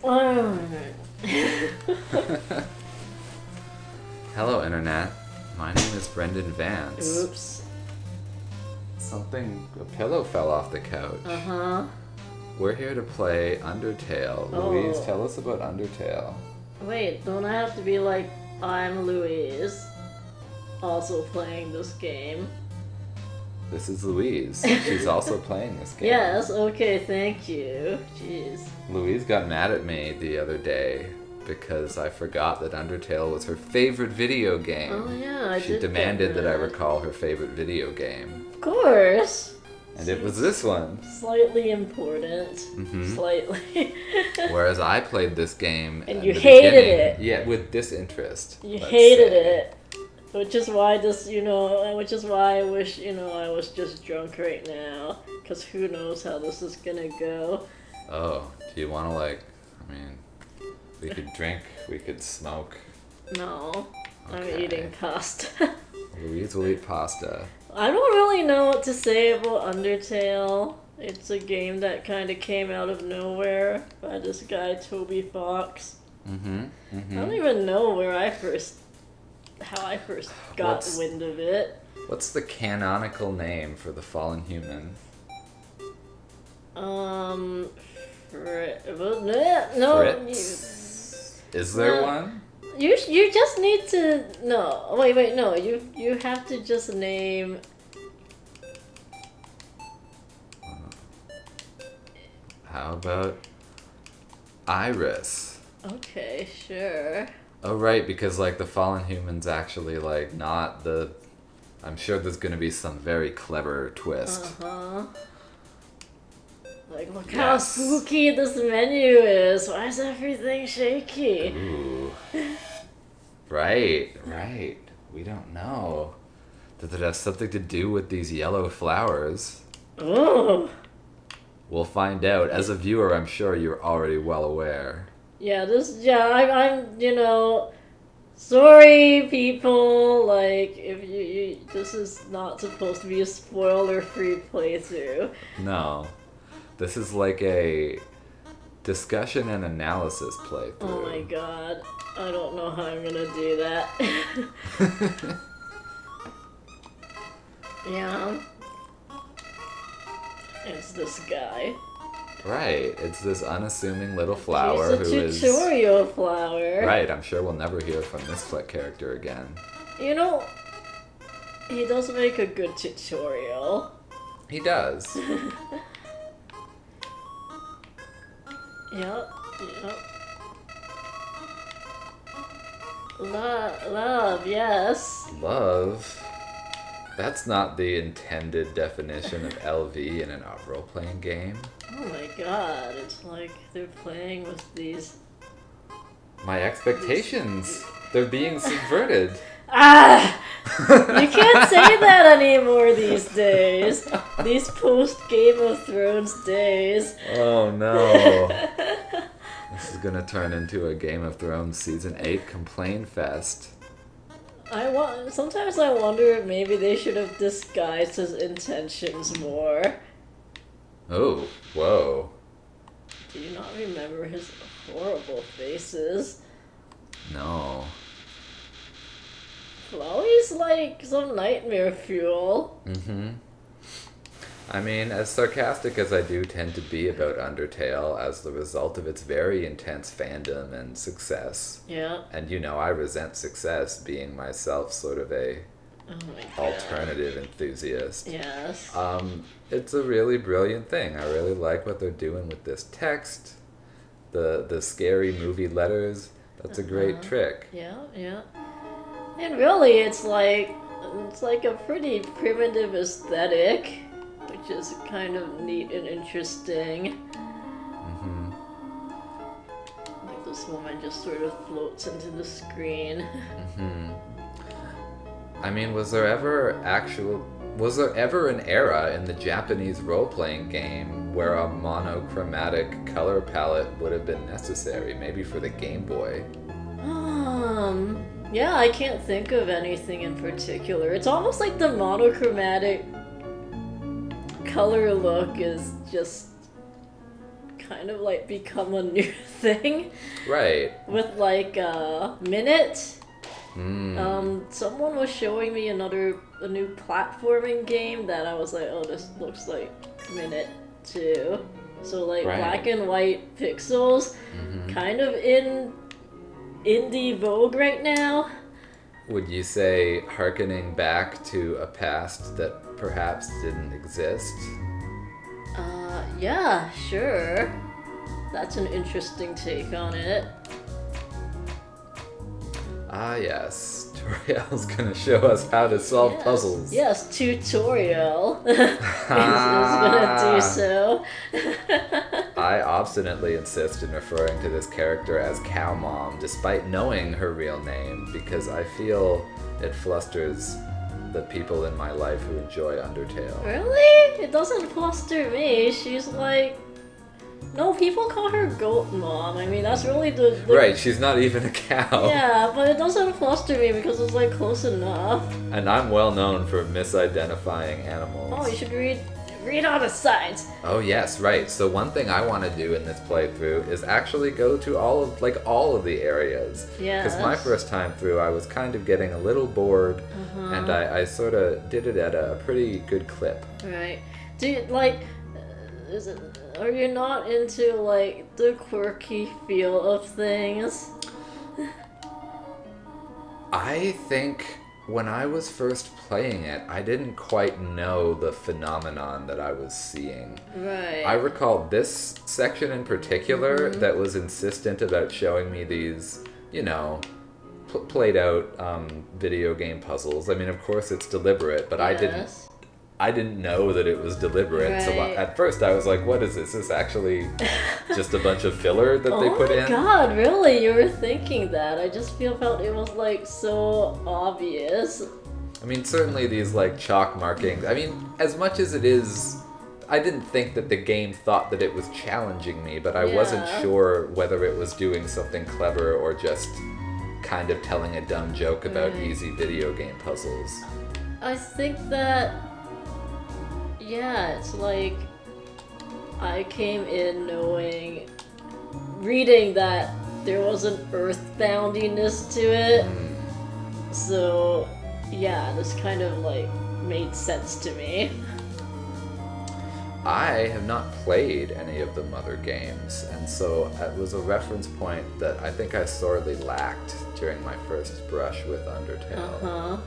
Hello, Internet. My name is Brendan Vance. Oops. A pillow fell off the couch. Uh-huh. We're here to play Undertale. Oh. Louise, tell us about Undertale. Wait, don't I have to be like, I'm Louise, also playing this game? This is Louise. She's also playing this game. Yes, okay, thank you. Jeez. Louise got mad at me the other day because I forgot that Undertale was her favorite video game. Oh yeah, She demanded that I recall her favorite video game. Of course! And it was this one. Slightly important. Mm-hmm. Slightly. Whereas I played this game And in you the hated beginning. it. Yeah, with disinterest. You let's hated say. it. Which is why which is why I wish, I was just drunk right now. Because who knows how this is gonna go. Oh, do you want to we could drink, we could smoke. No, I'm Okay. eating pasta. Louise will eat pasta. I don't really know what to say about Undertale. It's a game that kind of came out of nowhere by this guy, Toby Fox. Mm-hmm. I don't even know how I first got wind of it. What's the canonical name for the fallen human? No. Fritz? Is there one? You just need to no. Wait, no. You have to just name. How about Iris? Okay, sure. Oh, right, because, the fallen human's actually, not the... I'm sure there's gonna be some very clever twist. Uh-huh. Look how spooky this menu is. Why is everything shaky? Ooh. Right. We don't know. Does it have something to do with these yellow flowers? Oh. We'll find out. As a viewer, I'm sure you're already well aware. I'm sorry, people, if this is not supposed to be a spoiler-free playthrough. No. This is like a discussion and analysis playthrough. Oh my god, I don't know how I'm gonna do that. Yeah. It's this guy. Right, it's this unassuming little flower He's who a is... tutorial flower. Right, I'm sure we'll never hear from this character again. He does make a good tutorial. He does. Yep. Love, yes. Love? That's not the intended definition of LV in a role-playing game. Oh my god, it's like they're playing with these... My expectations! They're being subverted. Ah! You can't say that anymore these days. These post-Game of Thrones days. Oh no. This is gonna turn into a Game of Thrones Season 8 complain fest. Sometimes I wonder if maybe they should have disguised his intentions more. Oh, whoa. Do you not remember his horrible faces? No. Chloe's like some nightmare fuel. Mm-hmm. As sarcastic as I do tend to be about Undertale as the result of its very intense fandom and success. Yeah. And I resent success, being myself sort of a alternative enthusiast. Yes. It's a really brilliant thing. I really like what they're doing with this text. The scary movie letters. That's a great trick. Yeah. And really, it's like a pretty primitive aesthetic, which is kind of neat and interesting. Mm-hmm. Like this woman just sort of floats into the screen. Mm-hmm. Was there ever an era in the Japanese role-playing game where a monochromatic color palette would have been necessary, maybe for the Game Boy? Yeah, I can't think of anything in particular. It's almost like the monochromatic color look is just kind of like become a new thing. Right. With like Minute. Mm. Someone was showing me a new platforming game that I was like, oh, this looks like Minute too. So like Right. black and white pixels, kind of in indie vogue right now. Would you say hearkening back to a past that perhaps didn't exist? Yeah, sure. That's an interesting take on it. Ah, yes. Toriel's gonna show us how to solve puzzles. Yes, tutorial is gonna do so. I obstinately insist in referring to this character as Cow Mom, despite knowing her real name, because I feel it flusters the people in my life who enjoy Undertale. Really? It doesn't fluster me. She's like... No, people call her Goat Mom. I mean, that's really the... Right, she's not even a cow. Yeah, but it doesn't fluster me because it's like close enough. And I'm well known for misidentifying animals. Oh, you should read on the sides. Oh yes, right. So one thing I want to do in this playthrough is actually go to all of the areas. Yeah. Because my first time through, I was kind of getting a little bored, and I sort of did it at a pretty good clip. Right. Do you, like... Are you not into, like, the quirky feel of things? I think when I was first playing it, I didn't quite know the phenomenon that I was seeing. Right. I recall this section in particular that was insistent about showing me these, you know, played out video game puzzles. I mean, of course it's deliberate, but Yes. I didn't know that it was deliberate. So Right. at first I was like, what is this? Is this actually just a bunch of filler that they put in? Oh my god, really? You were thinking that? I just felt it was like so obvious. I mean, certainly these like chalk markings. I mean, as much as it is, I didn't think that the game thought that it was challenging me, but I wasn't Yeah. sure whether it was doing something clever or just kind of telling a dumb joke about Right. easy video game puzzles. I think that... Yeah, it's like... I came in reading that there was an earthboundiness to it. So, yeah, this kind of like made sense to me. I have not played any of the Mother games, and so it was a reference point that I think I sorely lacked during my first brush with Undertale.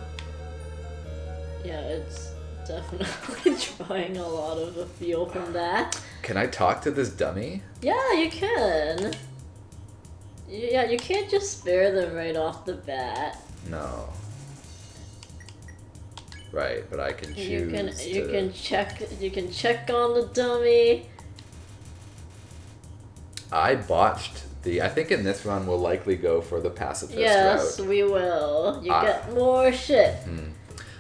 Yeah, it's definitely drawing a lot of a feel from that. Can I talk to this dummy? Yeah, you can. Yeah, you can't just spare them right off the bat. No. Right, but I can choose You can check on the dummy. I botched I think in this run we'll likely go for the pacifist Yes, route. we will. You get more shit.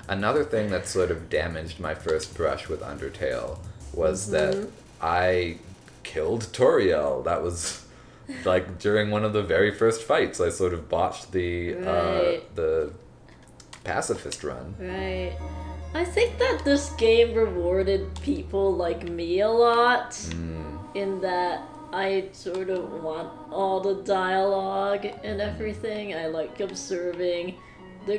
Another thing that sort of damaged my first brush with Undertale was that I killed Toriel. That was like during one of the very first fights. I sort of botched the pacifist run. Right. I think that this game rewarded people like me a lot, in that I sort of want all the dialogue and everything. I like observing the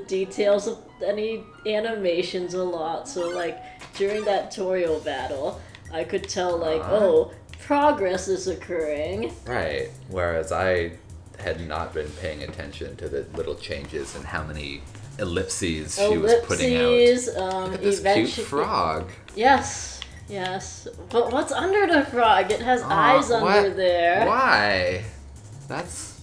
details of any animations a lot. So like during that Toriel battle, I could tell like, oh, progress is occurring. Right. Whereas I had not been paying attention to the little changes and how many ellipses she was putting out. Look at this cute frog. Yes. But what's under the frog? It has eyes under there. Why? That's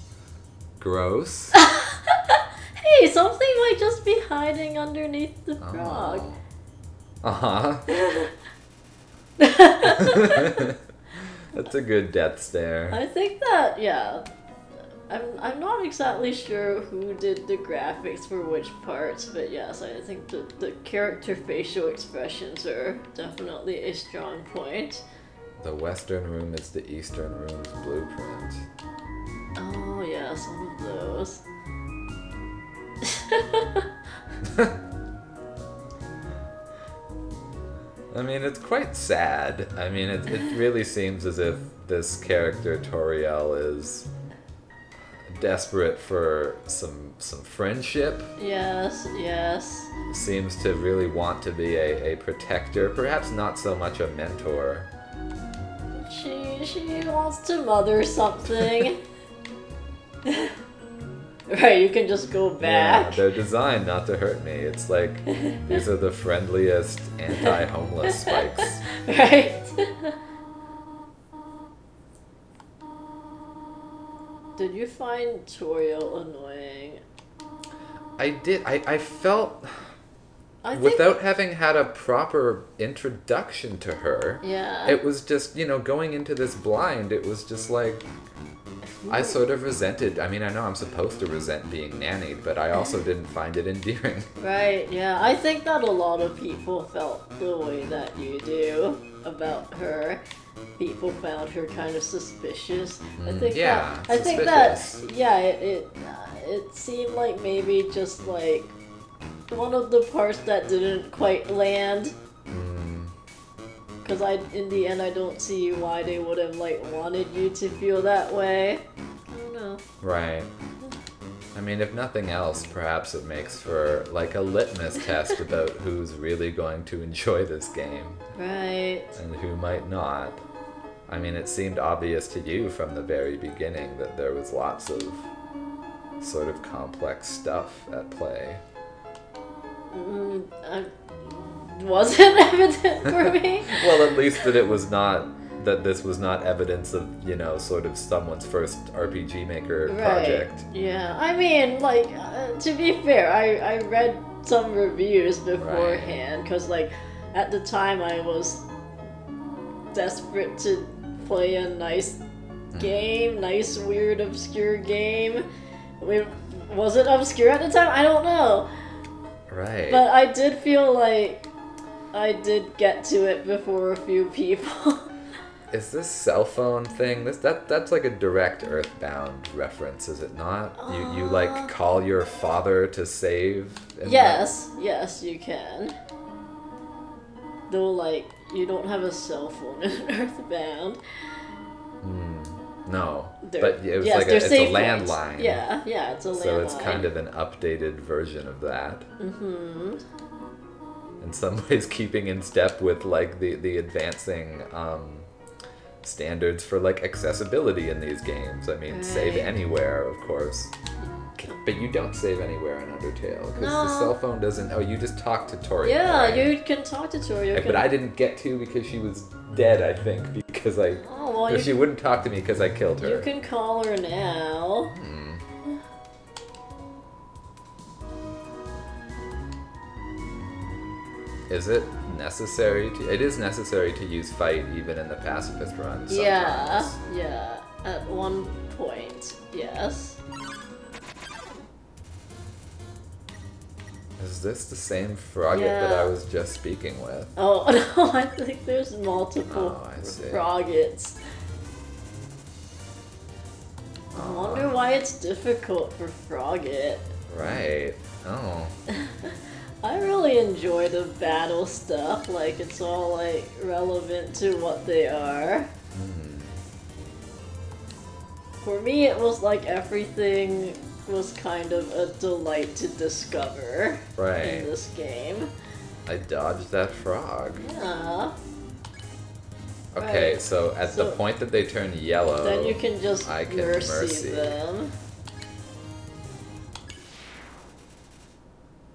gross. Hey, something might just be hiding underneath the frog. That's a good death stare. I think that, yeah. I'm not exactly sure who did the graphics for which parts, but yes, I think the character facial expressions are definitely a strong point. The western room is the eastern room's blueprint. Oh yeah, some of those. I mean, it's quite sad. I mean, it really seems as if this character, Toriel, is desperate for some friendship. Yes, yes. Seems to really want to be a protector, perhaps not so much a mentor. She wants to mother something. Right, you can just go back. Yeah, they're designed not to hurt me. It's like, these are the friendliest anti-homeless spikes. Right? Did you find Toriel annoying? I did. I felt... I think... Without having had a proper introduction to her, Yeah. it was just, going into this blind, it was just like... I sort of resented... I mean, I know I'm supposed to resent being nannied, but I also didn't find it endearing. Right, yeah. I think that a lot of people felt the way that you do about her. People found her kind of suspicious. I think it seemed like maybe just like one of the parts that didn't quite land. Because in the end, I don't see why they would have wanted you to feel that way. I don't know. Right. I mean, if nothing else, perhaps it makes for a litmus test about who's really going to enjoy this game. Right. And who might not. I mean, it seemed obvious to you from the very beginning that there was lots of sort of complex stuff at play. Wasn't evident for me. Well, at least that this was not evidence of, sort of someone's first RPG Maker project. Yeah, I mean, to be fair, I read some reviews beforehand, because, at the time I was desperate to play a nice game, nice, weird, obscure game. Was it obscure at the time? I don't know. Right. But I did feel like I did get to it before a few people. Is this cell phone thing? That's like a direct Earthbound reference, is it not? You call your father to save? Yes, you can. Though you don't have a cell phone in Earthbound. No, but it was it's a landline. Yeah, it's a landline. So it's kind of an updated version of that. Mm-hmm. In some ways, keeping in step with the advancing standards for accessibility in these games. I mean, save anywhere, of course. But you don't save anywhere in Undertale, because the cell phone doesn't... Oh, you just talk to Tori. Yeah, right? you can talk to Tori. But I didn't get to because she was dead, I think, because she wouldn't talk to me because I killed her. You can call her now. Is it necessary to... It is necessary to use fight even in the pacifist run sometimes. Yeah, at one point, yes. Is this the same Frogget that I was just speaking with? Oh, no, I think there's multiple Froggets. I wonder why it's difficult for Frogget. Right. Oh. I really enjoy the battle stuff. It's all, relevant to what they are. For me, it was everything was kind of a delight to discover in this game. I dodged that frog. Yeah. Okay, so at the point that they turn yellow, then you can just mercy them.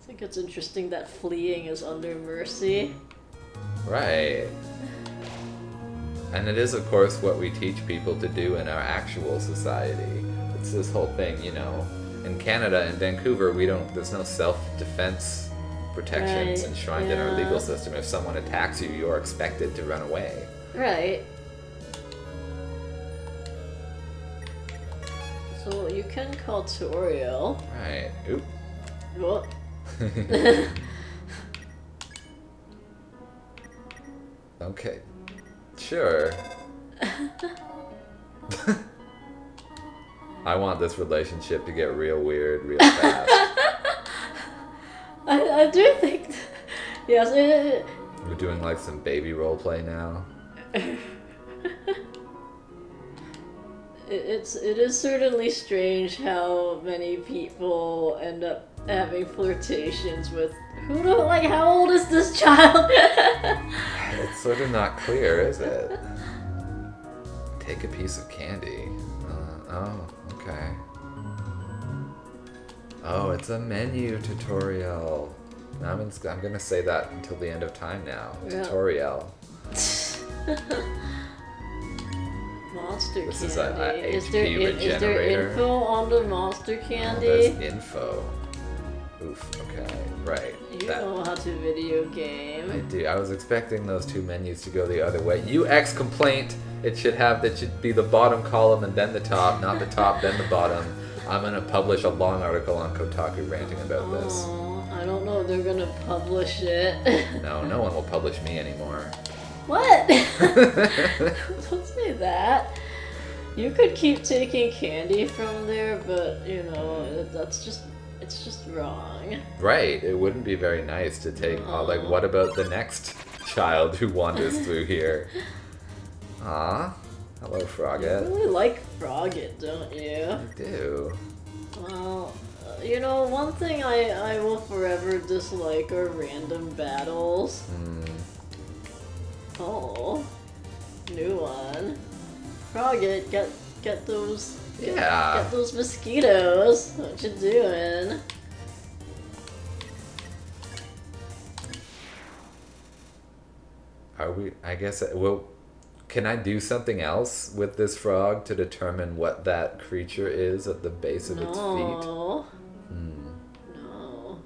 I think it's interesting that fleeing is under mercy. Right. And it is, of course, what we teach people to do in our actual society. It's this whole thing, in Canada, in Vancouver, there's no self-defense protections enshrined in our legal system. If someone attacks you, you're expected to run away. Right. So you can call Toriel. Right. Oop. What? Okay. Sure. I want this relationship to get real weird real fast. I do think... Yes, We're doing like some baby roleplay now. It is certainly strange how many people end up having flirtations with who don't like. How old is this child? It's sort of not clear, is it? Take a piece of candy. Oh, okay. Oh, it's a menu tutorial. I'm gonna say that until the end of time now. Yeah. Tutorial. Monster This candy. is a Is there regenerator. info on the monster candy? There's info. Oof, okay, right. You know how to video I game. do. I was expecting those two menus to go the other way. UX complaint. It should be the bottom column and then the top, not the top, then the bottom. I'm gonna publish a long article on Kotaku ranting about this. Oh, I don't know if they're gonna publish it. No, no one will publish me anymore. What? Don't say that. You could keep taking candy from there, but you know, it's just wrong. Right, it wouldn't be very nice to take, like, what about the next child who wanders through here? Aw, hello, You Frogget. really like Frogget, don't you? I do. Well, you know, one thing I will forever dislike are random battles. Oh, new one. Frogget, get those. Yeah. Get those mosquitoes. What you doing? Are we, I guess, well, can I do something else with this frog to determine what that creature is at the base of its feet? No. Hmm. No.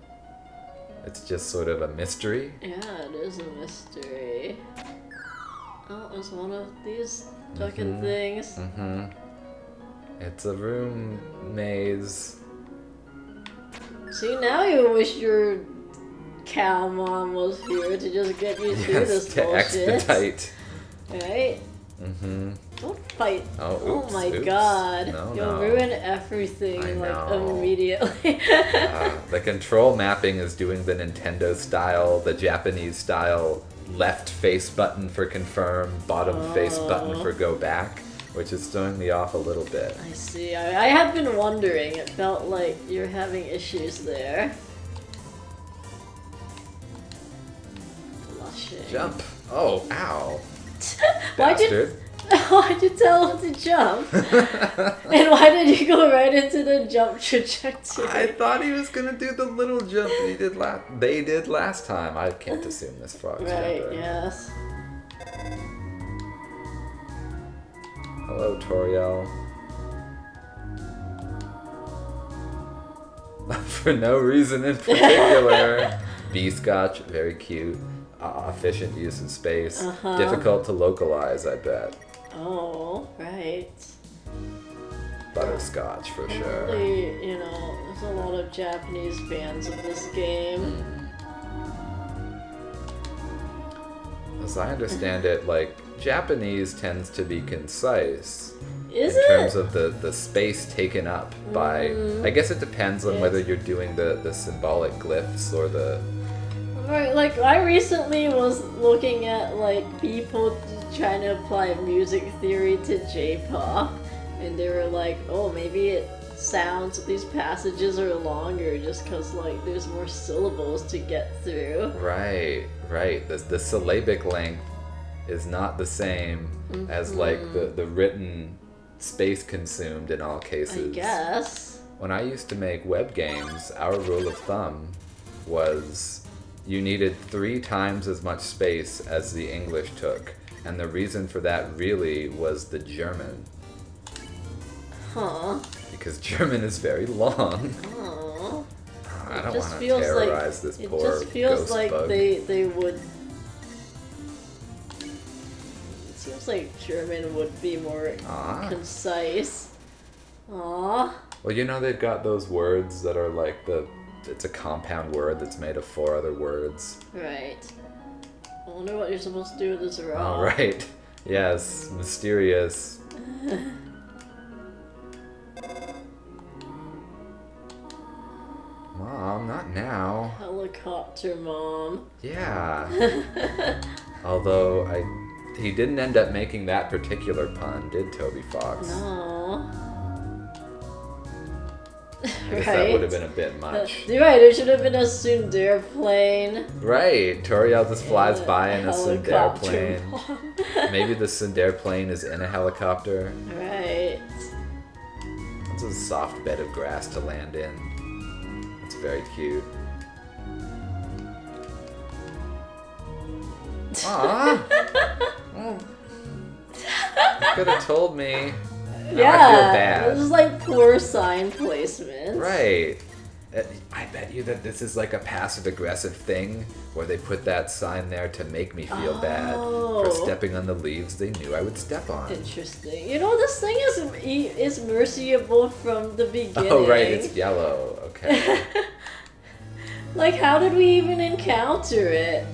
It's just sort of a mystery? Yeah, it is a mystery. Oh, it's one of these fucking things. Mm-hmm. It's a room maze. See, now you wish your cow mom was here to just get you through Yes, this to bullshit. expedite. Right? Mm-hmm. Don't fight. Oh, oops, my oops. god. No, You'll no. ruin everything I like know. immediately. The control mapping is doing the Nintendo style, the Japanese style left face button for confirm, bottom face button for go back, which is throwing me off a little bit. I see. I have been wondering. It felt like you're having issues there. Blushing. Jump! Oh, ow! Why'd you tell him to jump? And why did you go right into the jump trajectory? I thought he was gonna do the little jump that they did last time. I can't assume this frog's Right, jumper. yes. Hello, Toriel. For no reason in particular. B-Scotch, very cute. Efficient use of space. Difficult to localize, I bet. Oh, right. Butterscotch, for sure. Really, you know, there's a lot of Japanese fans of this game. As I understand it, like, Japanese tends to be concise. Is in it? terms of the space taken up by... I guess it depends on Yes. whether you're doing the symbolic glyphs or the... Right, like, I recently was looking at, like, people trying to apply music theory to J-pop, and they were like, oh, maybe it sounds, these passages are longer just because, like, there's more syllables to get through. Right. The syllabic length is not the same as, like, the written space consumed in all cases. I guess. When I used to make web games, our rule of thumb was you needed 3 times as much space as the English took. And the reason for that really was the German. Huh. Because German is very long. Oh. I don't just want to feels terrorize this It poor just feels ghost like bug. they would... It seems like German would be more concise. Aww. Well, you know they've got those words that are like it's a compound word that's made of 4 other words. Right. I wonder what you're supposed to do with this raw. Oh, right. Yes, mysterious. Mom, not now. Helicopter. helicopter mom. Yeah. Although he didn't end up making that particular pun, did Toby Fox? No. I guess that would have been a bit much. You're right, it should have been a tsundere plane. Right, Toriel just flies by in a tsundere helicopter plane. mom. Maybe the tsundere plane is in a helicopter. Right. It's a soft bed of grass to land in. It's very cute. Aww. Oh. You could have told me. Now I feel bad. This is like poor sign placement. Right. I bet you that this is like a passive-aggressive thing where they put that sign there to make me feel bad for stepping on the leaves they knew I would step on. Interesting. You know, this thing is merciable from the beginning. Oh, right, it's yellow. Okay. Like, how did we even encounter it?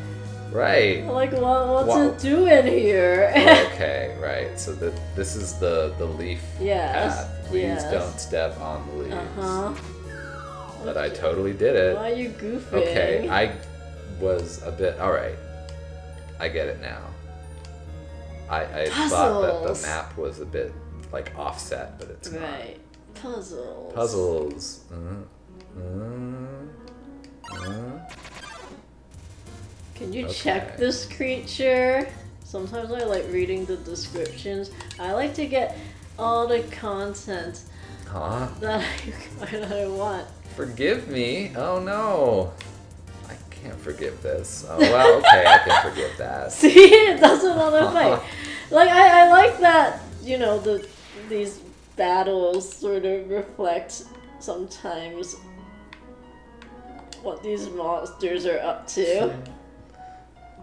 Right. Like, what's it doing here? Okay, right. So this is the leaf path. Please don't step on the leaves. Uh-huh. But I totally did it. Why are you goofing? Okay, I was a bit... Alright. I get it now. I thought that the map was a bit, like, offset, but it's not. Right. Puzzles. Puzzles. Can you check this creature? Sometimes I like reading the descriptions. I like to get all the content that I want. Forgive me? Oh no. I can't forgive this. Oh well, okay, I can forgive that. See, it doesn't want to fight. Like, I like that, you know, these battles sort of reflect sometimes what these monsters are up to.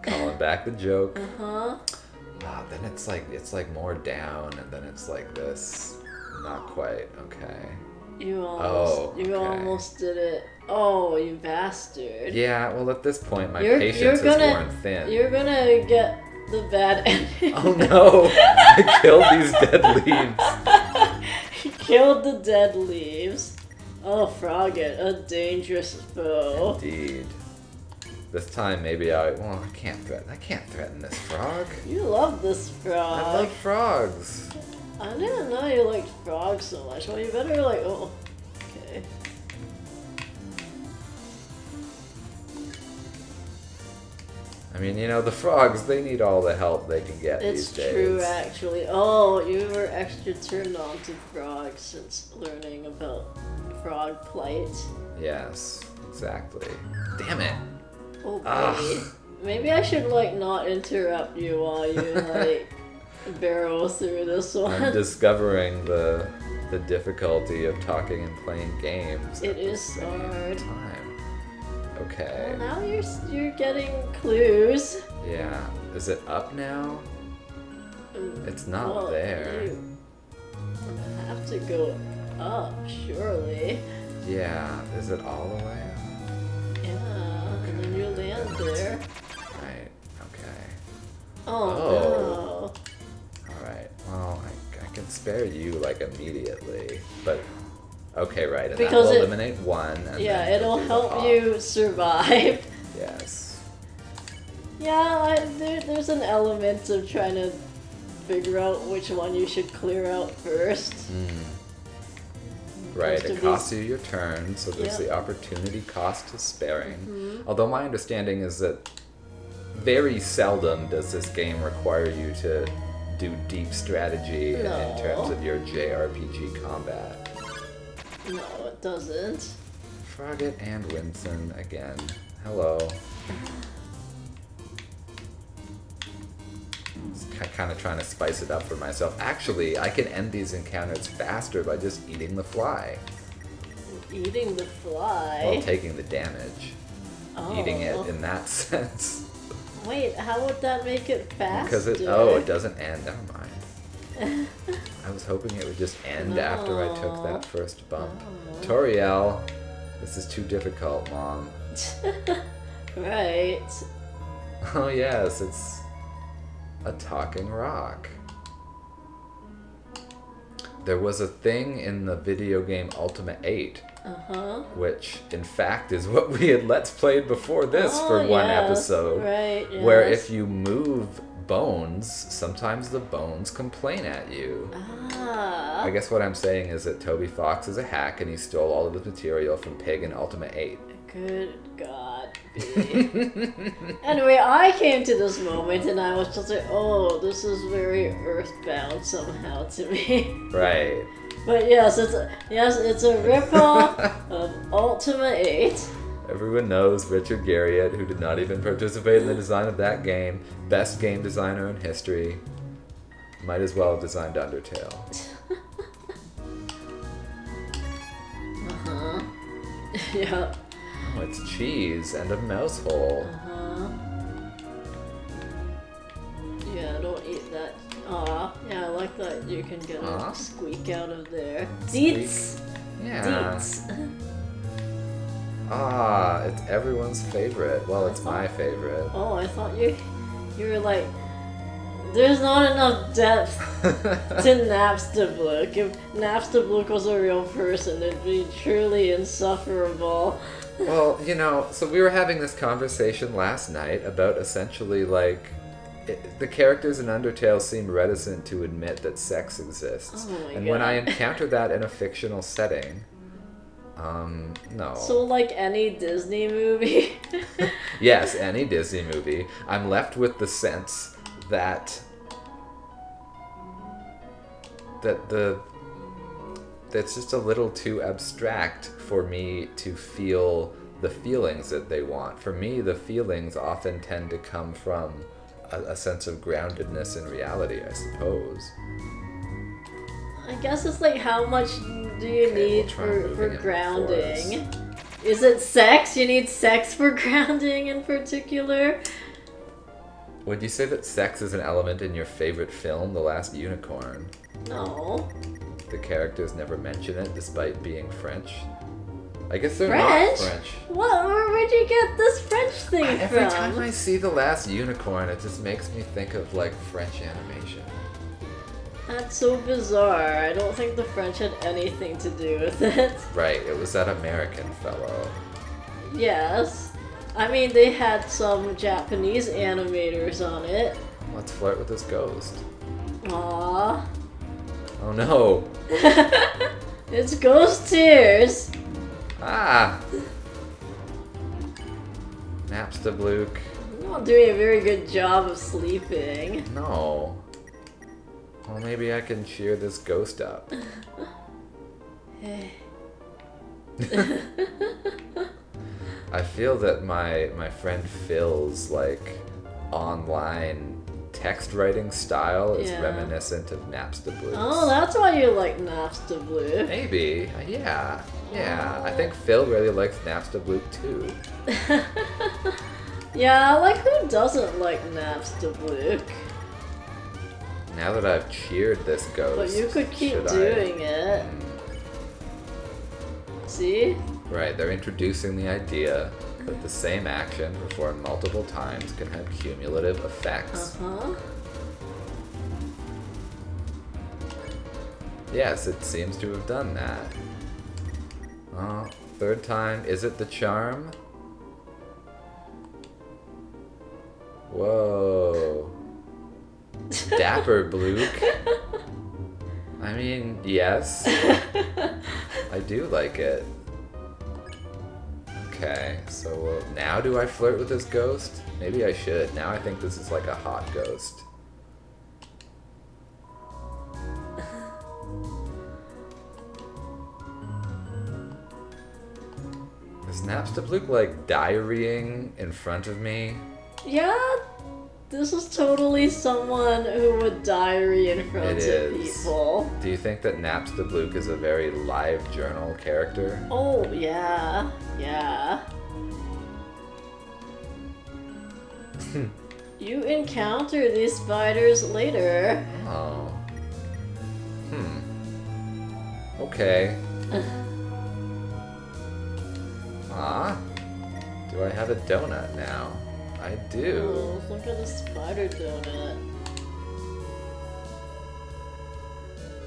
Calling back the joke. Then it's like more down, and then it's like this. Not quite. Okay. You almost did it. Oh, you bastard. Yeah. Well, at this point, my patience is worn thin. You're gonna get the bad ending. Oh no! I killed these dead leaves. You killed the dead leaves. Oh, Frogget, a dangerous foe. Indeed. This time, maybe I can't threaten this frog. You love this frog. I love frogs. I didn't know you liked frogs so much. Well, you better okay. I mean, you know, the frogs, they need all the help they can get these days. It's true, actually. Oh, you were extra turned on to frogs since learning about frog plight. Yes, exactly. Damn it. Oh, baby. Maybe I should, not interrupt you while you, barrel through this one. I'm discovering the difficulty of talking and playing games. It is hard. Time. Okay. Well, now you're getting clues. Yeah. Is it up now? It's not there. You have to go up, surely. Yeah. Is it all the way up? And then you land there. Right. Okay. Oh. No. Alright. Well, I can spare you, immediately. But, okay, right. And because that will eliminate one. And it'll help you survive. Yes. Yeah, there's an element of trying to figure out which one you should clear out first. Right, it costs you your turn, so there's the opportunity cost to sparing. Although my understanding is that very seldom does this game require you to do deep strategy in terms of your JRPG combat. No, it doesn't. Frogget and Winston again. Hello. Kind of trying to spice it up for myself. Actually, I can end these encounters faster by just eating the fly. Eating the fly? Well, taking the damage. Oh. Eating it in that sense. Wait, how would that make it faster? Because it doesn't end. Never mind. I was hoping it would just end after I took that first bump. Oh. Toriel, this is too difficult, Mom. Right. Oh yes, it's a talking rock. there was a thing in the video game Ultimate 8, which in fact is what we had Let's Played before this for one episode. Right, yes. Where if you move bones, sometimes the bones complain at you. I guess what I'm saying is that Toby Fox is a hack and he stole all of the material from Pig in Ultimate 8. Good God, B. Anyway, I came to this moment and I was just like, oh, this is very earthbound somehow to me. Right. But yes, it's a ripoff of Ultimate 8. Everyone knows Richard Garriott, who did not even participate in the design of that game. Best game designer in history. Might as well have designed Undertale. Yeah. Oh, it's cheese and a mouse hole. Yeah, don't eat that. Aw, yeah, I like that you can get a squeak out of there. Deets! Yeah. Deets! It's everyone's favorite. Well, it's my favorite. Oh, I thought you were like, there's not enough depth to Napstablook. If Napstablook was a real person, it'd be truly insufferable. Well, so we were having this conversation last night about essentially, like, the characters in Undertale seem reticent to admit that sex exists. Oh my and God. when I encounter that in a fictional setting, no. So, like any Disney movie? Yes, any Disney movie. I'm left with the sense that that's just a little too abstract for me to feel the feelings that they want. For me, the feelings often tend to come from a sense of groundedness in reality, I suppose. I guess it's like, how much do you need for grounding? Is it sex? You need sex for grounding in particular? Would you say that sex is an element in your favorite film, The Last Unicorn? No. The characters never mention it, despite being French. I guess they're French? not French. What? Where'd you get this French thing from? Every time I see The Last Unicorn, it just makes me think of, like, French animation. That's so bizarre. I don't think the French had anything to do with it. Right, it was that American fellow. Yes. I mean, they had some Japanese animators on it. Let's flirt with this ghost. Aww. Oh no! It's ghost tears! Ah! Napstablook. You're not doing a very good job of sleeping. No. Well, maybe I can cheer this ghost up. I feel that my friend Phil's, like, online text writing style is reminiscent of Napstablook's. Oh, that's why you like Napstablook. Maybe. Yeah. Yeah. I think Phil really likes Napstablook too. Yeah, like, who doesn't like Napstablook? Now that I've cheered this ghost, But you could keep doing it. See? Right, they're introducing the idea that the same action performed multiple times can have cumulative effects. Yes, it seems to have done that. Oh, third time, is it the charm? Whoa. Dapper Blook. I mean, yes. I do like it. Okay, so now do I flirt with this ghost? Maybe I should. Now I think this is like a hot ghost. Is Napstablook like diarrheaing in front of me? Yeah, this is totally someone who would diarrhea in front of people. Do you think that Napstablook is a very live journal character? Oh, yeah. Yeah. You encounter these spiders later. Oh. Okay. Do I have a donut now? I do. Oh, look at the spider donut.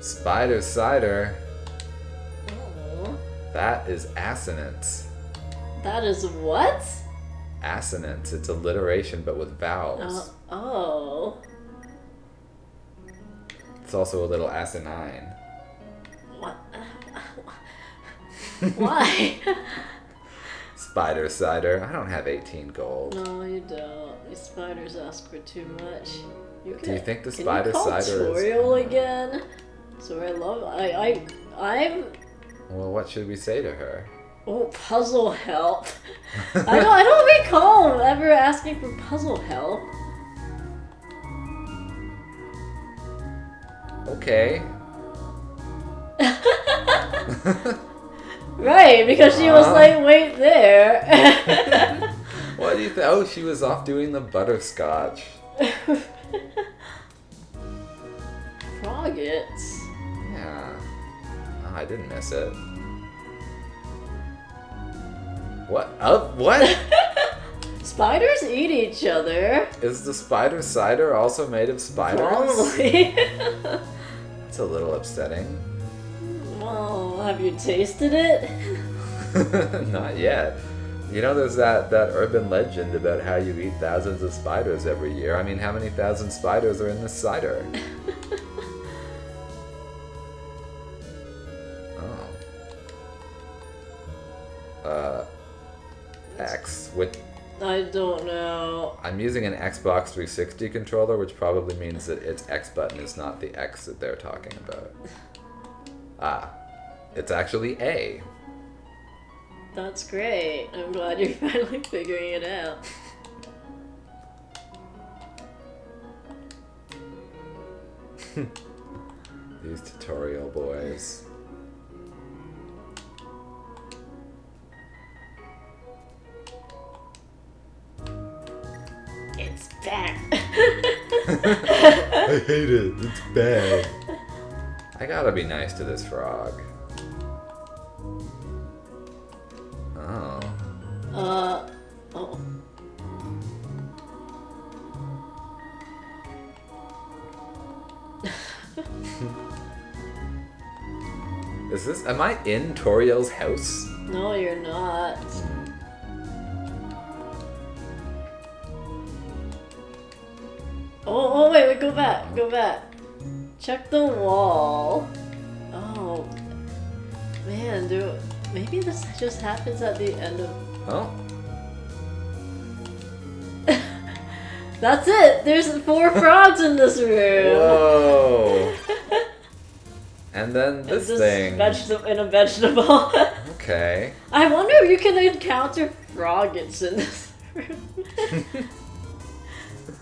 Spider cider. Oh. That is assonance. That is what? Assonance. It's alliteration, but with vowels. Oh. It's also a little asinine. What? Why? Spider cider. I don't have 18 gold. No, you don't. These spiders ask for too much. Do you think the spider cider is... tutorial again? So I'm... Well, what should we say to her? Oh, puzzle help. I don't recall ever asking for puzzle help. Okay. Right, because she was like, wait there. What do you think? Oh, she was off doing the butterscotch. Protagonists. Yeah. Oh, I didn't miss it. What? What? Spiders eat each other. Is the spider cider also made of spiders? Probably. It's a little upsetting. Well, have you tasted it? Not yet. You know, there's that urban legend about how you eat thousands of spiders every year. I mean, how many thousand spiders are in this cider? X with... I don't know. I'm using an Xbox 360 controller, which probably means that its X button is not the X that they're talking about. Ah, it's actually A. That's great. I'm glad you're finally figuring it out. These tutorial boys. It's bad. I hate it. It's bad. I gotta be nice to this frog. Oh. Oh. Is this... Am I in Toriel's house? No, you're not. Oh, wait, go back. Check the wall. Oh. Man, maybe this just happens at the end of... Oh. That's it! There's 4 frogs in this room! Whoa! And then this thing. In a vegetable. Okay. I wonder if you can encounter froggets in this room.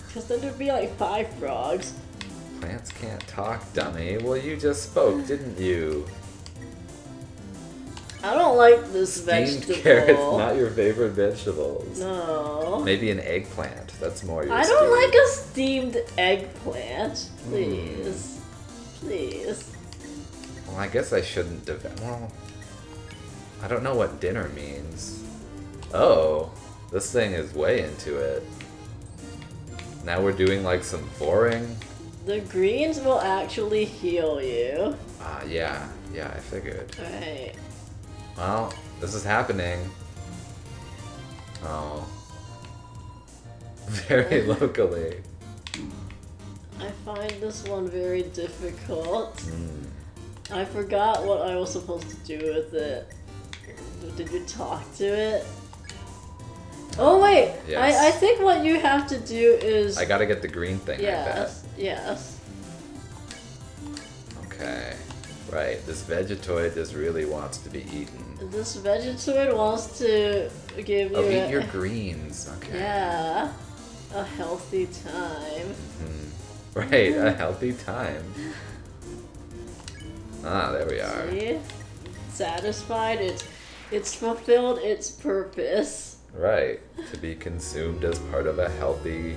Because then there'd be like 5 frogs. Plants can't talk, dummy. Well, you just spoke, didn't you? I don't like this Steamed vegetable. carrots, not your favorite vegetables. No. Maybe an eggplant. That's more your I speed. don't like a steamed eggplant. Please. Please. Well, I guess I shouldn't well, I don't know what dinner means. Oh, this thing is way into it. Now we're doing like some boring... The greens will actually heal you. Yeah, I figured. Right. Well, this is happening. Oh. Very locally. I find this one very difficult. I forgot what I was supposed to do with it. Did you talk to it? Oh wait! Yes. I think what you have to do is... I gotta get the green thing, Yes, yes. Okay. Right, this vegetoid just really wants to be eaten. This vegetoid wants to give you eat your greens. Okay. Yeah. A healthy time. Right, a healthy time. Ah, there we are. See? Satisfied, it's fulfilled its purpose. Right, to be consumed as part of a healthy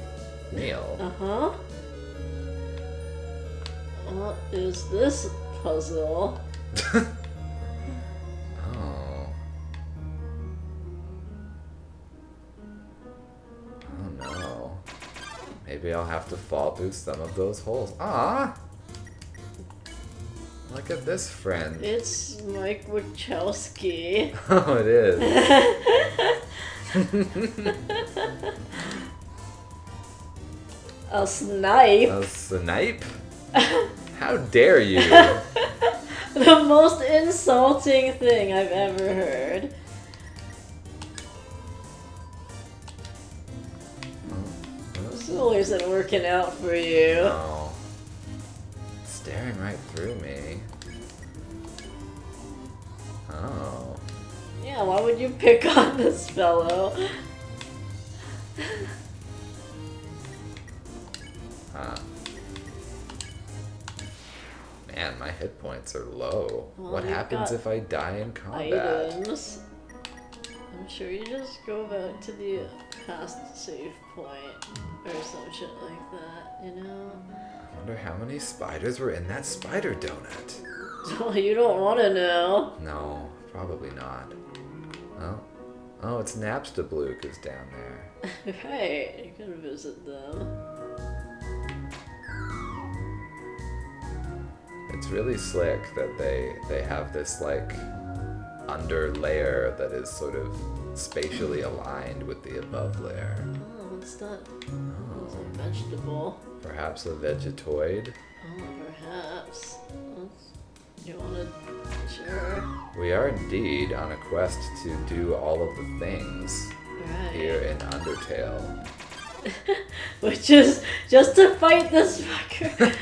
meal. Uh-huh. What is this puzzle? Oh. Oh no. Maybe I'll have to fall through some of those holes. Ah! Look at this friend. It's Mike Wachowski. Oh, it is. A snipe. A snipe? How dare you? The most insulting thing I've ever heard. This really isn't working out for you. No. Staring right through me. Oh. Yeah, why would you pick on this fellow? Huh. Man, my hit points are low. Well, what you've happens got if I die in combat? Items. I'm sure you just go back to the past save point or some shit like that, you know? I wonder how many spiders were in that spider donut. Well, you don't want to know. No, probably not. Oh, it's Napster Bluke is down there. Right, you can visit them. It's really slick that they have this like under layer that is sort of spatially aligned with the above layer. Oh, what's that? Oh, it's a vegetable. Perhaps a vegetoid? Oh, perhaps. You wanna... Sure. We are indeed on a quest to do all of the things Right. here in Undertale. Which is just to fight this fucker.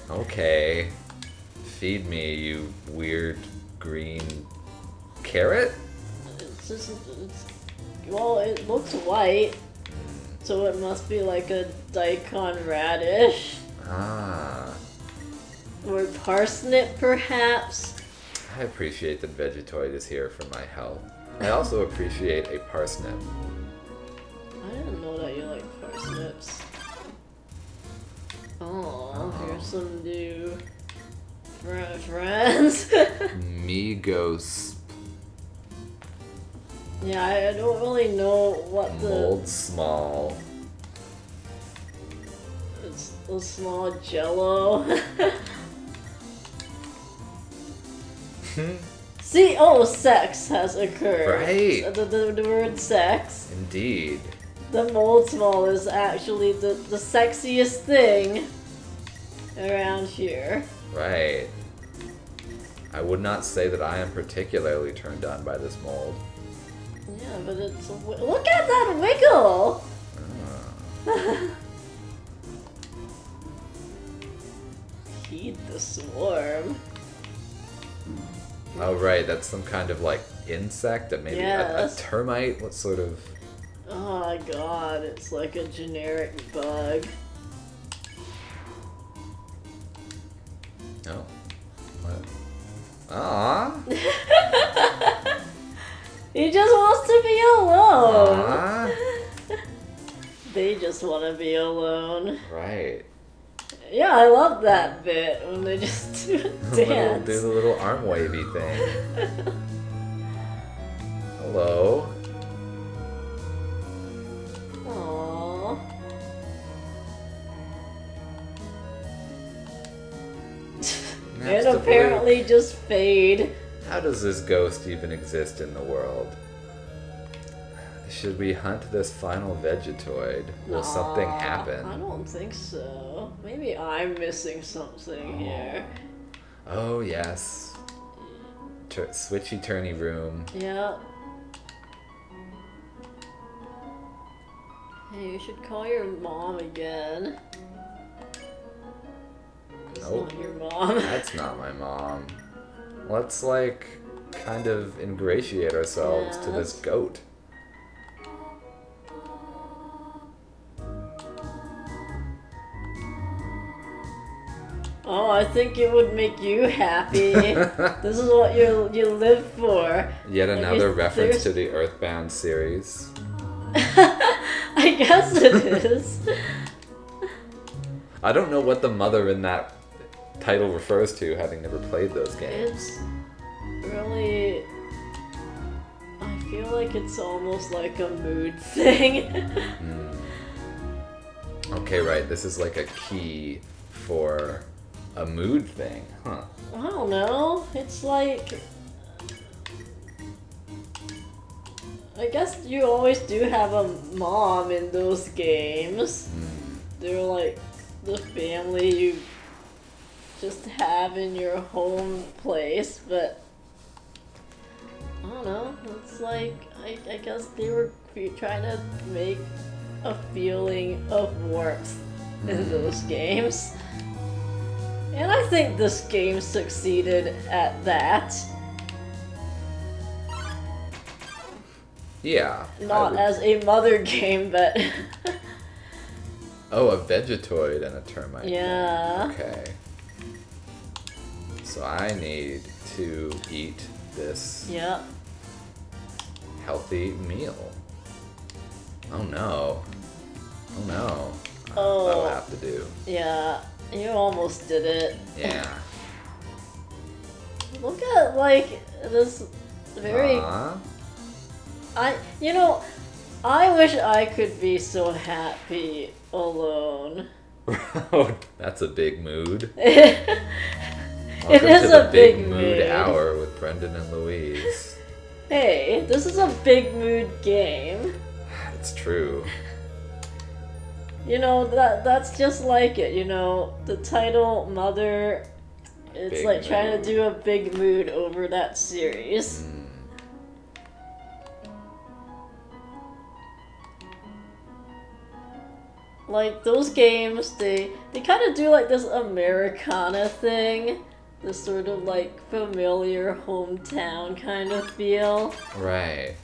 Okay. Feed me, you weird green carrot? Well, it looks white, so it must be like a daikon radish. Ah. Or parsnip, perhaps? I appreciate that Vegetoid is here for my health. I also appreciate a parsnip. I didn't know that you like parsnips. Oh, here's some new friends. Migos Yeah, I don't really know what mold small. It's a small jello. See, sex has occurred. Right. The word sex. Indeed. The mold small is actually the sexiest thing around here. Right. I would not say that I am particularly turned on by this mold. Yeah, but it's look at that wiggle. Feed the swarm. Oh, right, that's some kind of like insect, maybe a Yes. termite. What sort of... Oh my god, it's like a generic bug. Oh. What? Aww. He just wants to be alone. Aww. They just want to be alone. Right. Yeah, I love that bit when they just do a dance. Do the little arm wavy thing. Hello. Aww. And apparently just fade. How does this ghost even exist in the world? Should we hunt this final Vegetoid? Will something happen? I don't think so. Maybe I'm missing something here. Oh, yes. Switchy turny room. Yeah. Hey, you should call your mom again. It's Nope. not your mom. That's not my mom. Let's, like, kind of ingratiate ourselves to this goat. Oh, I think it would make you happy. This is what you live for. Yet another Like, reference to the Earthbound series. I guess it is. I don't know what the mother in that title refers to, having never played those games. It's really... I feel like it's almost like a mood thing. Okay, right. This is like a key for a mood thing, huh? I don't know. It's like... I guess you always do have a mom in those games. They're like the family you just have in your home place, but I don't know. It's like, I guess they were trying to make a feeling of warmth in those games. And I think this game succeeded at that. Yeah. Not as a mother game, but... Oh, a Vegetoid and a Termite. Yeah. Okay. So I need to eat this Yeah. healthy meal. Oh no. Oh no. Oh. That'll have to do. Yeah. You almost did it. Yeah. Look at, like, this very... I wish I could be so happy alone. That's a big mood. It is to a the big mood mood. hour with Brendan and Louise. Hey, this is a big mood game. It's true. You know, that's just like it, you know, the title, Mother, it's Big like trying mood. to do a big mood over that series. Like, those games, they kind of do like this Americana thing, this sort of like familiar hometown kind of feel. Right.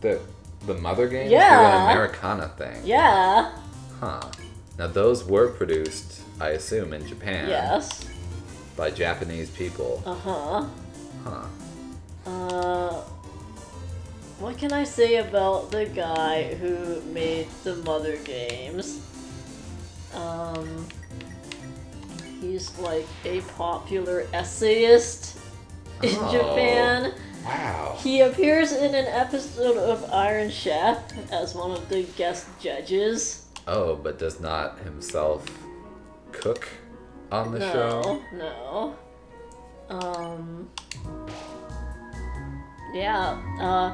The mother games Yeah. do an Americana thing. Yeah. Huh. Now those were produced, I assume, in Japan. Yes. By Japanese people. Uh-huh. Huh. What can I say about the guy who made the Mother games? He's like a popular essayist in Oh. Japan. Wow. He appears in an episode of Iron Chef as one of the guest judges. Oh, but does not himself cook on the show? No. Yeah.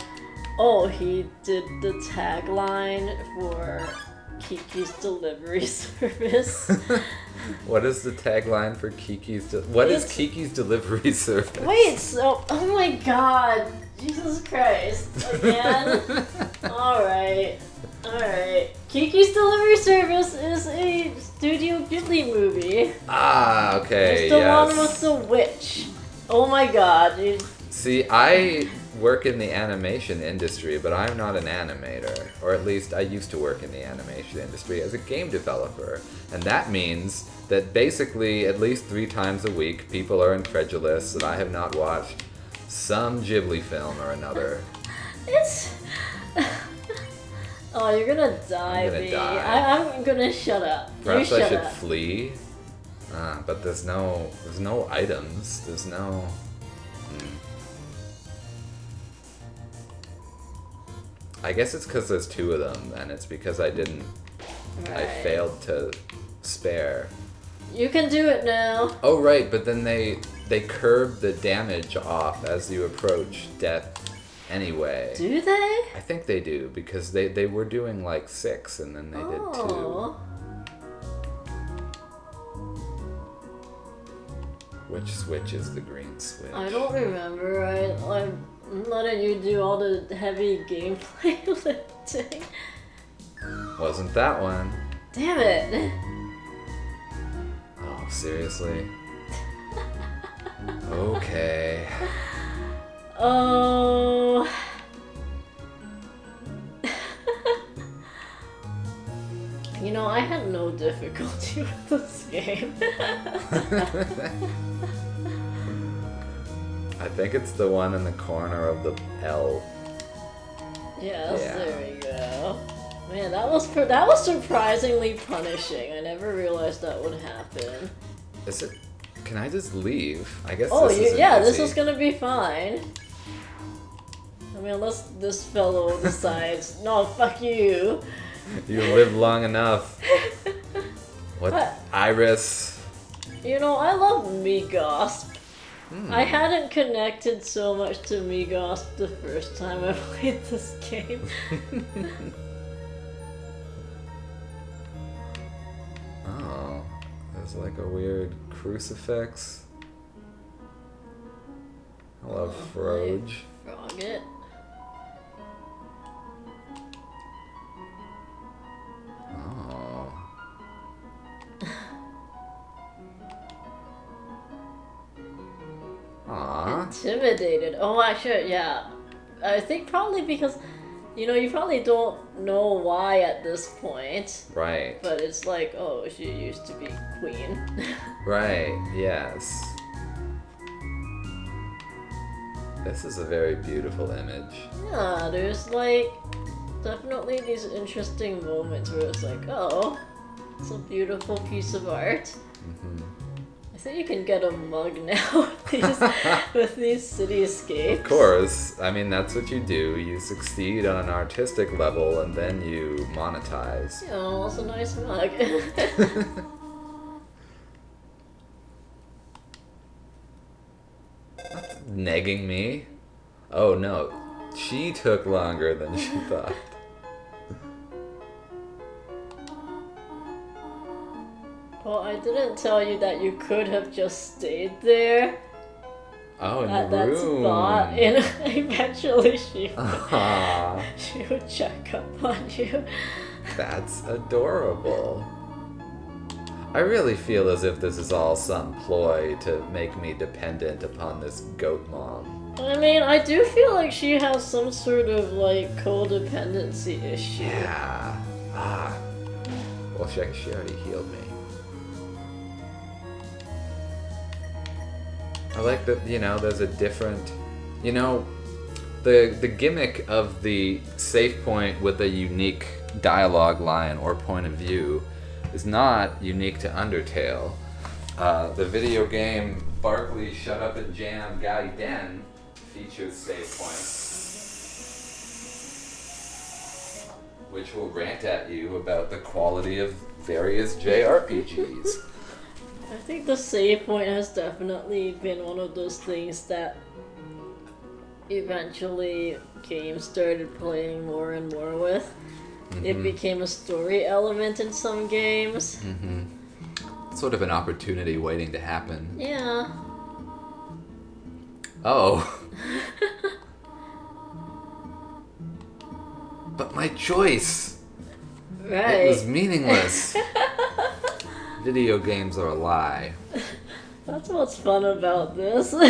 He did the tagline for Kiki's Delivery Service. What is the tagline for Kiki's? What is It's- Kiki's Delivery Service? Wait, so, oh my god, Jesus Christ, again? Alright. Kiki's Delivery Service is a Studio Ghibli movie. Ah, okay, It's the yes. one with the witch. Oh my god, See, I work in the animation industry, but I'm not an animator. Or at least I used to work in the animation industry as a game developer. And that means that basically at least 3 times a week people are incredulous that I have not watched some Ghibli film or another. It's... Oh, you're gonna die, I'm gonna B. die. I'm gonna shut up. Perhaps you I shut should up. flee. But there's no items. There's no... I guess it's because there's 2 of them, and it's because I didn't... I Right. failed to spare. You can do it now. Oh, right, but then they curb the damage off as you approach death anyway. Do they? I think they do, because they were doing like 6, and then they did 2. Oh. Which switch is the green switch? I don't remember. I'm letting you do all the heavy gameplay lifting. Wasn't that one. Damn it. Oh, seriously? Okay. Oh. You know, I had no difficulty with this game. I think it's the one in the corner of the L. Yes, Yeah. there we go. Man, that was surprisingly punishing. I never realized that would happen. Is it? Can I just leave? I guess Oh, this isn't this easy. is gonna be fine. I mean, unless this fellow decides, no, fuck you. You live long enough. What? Iris. You know, I love Megosp. I hadn't connected so much to Megosp the first time I played this game. Oh, there's like a weird crucifix. Hello, Froge. Frogget. Oh. Aww. Intimidated. Oh, actually, yeah. I think probably because, you know, you probably don't know why at this point. Right. But it's like, oh, she used to be queen. Right, yes. This is a very beautiful image. Yeah, there's like definitely these interesting moments where it's like, oh, it's a beautiful piece of art. I think you can get a mug now with these cityscapes. Of course. I mean, that's what you do. You succeed on an artistic level and then you monetize. Yeah, it's a nice mug. Negging me? Oh no. She took longer than she thought. Well, I didn't tell you that you could have just stayed there Oh, in at the that room. spot, and eventually she Aw, would check up on you. that's adorable. I really feel as if this is all some ploy to make me dependent upon this goat mom. I mean, I do feel like she has some sort of like codependency issue. Yeah. Ah. Well, she already healed me. I like that, you know, there's a different, you know, the gimmick of the save point with a unique dialogue line or point of view is not unique to Undertale. The video game Barkley Shut Up and Jam Gaiden features save points, which will rant at you about the quality of various JRPGs. I think the save point has definitely been one of those things that eventually games started playing more and more with. It became a story element in some games. Sort of an opportunity waiting to happen. Yeah. Oh. But my choice! Right. It was meaningless. Video games are a lie. That's what's fun about this. Oh,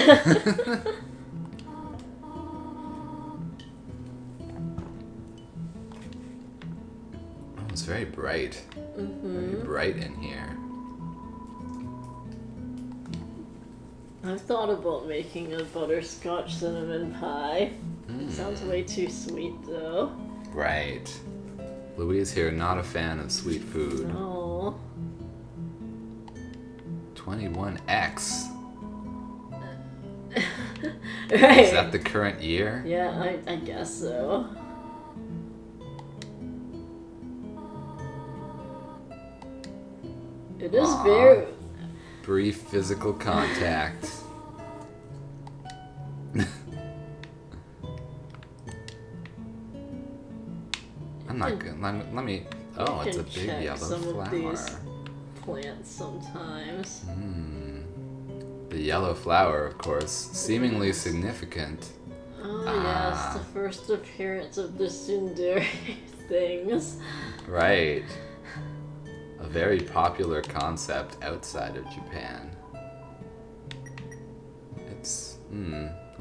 it's very bright. Very bright in here. I've thought about making a butterscotch cinnamon pie. It sounds way too sweet though. Right. Louise here, not a fan of sweet food. Oh. 21X. Right. Is that the current year? Yeah, I guess so. It is Aw. very... Brief physical contact. I'm not good. Let me. Oh, You it's a can big check yellow some of flower. these plants sometimes. The yellow flower, of course, seemingly significant. Oh yes, the first appearance of the tsundere things. Right. A very popular concept outside of Japan. It's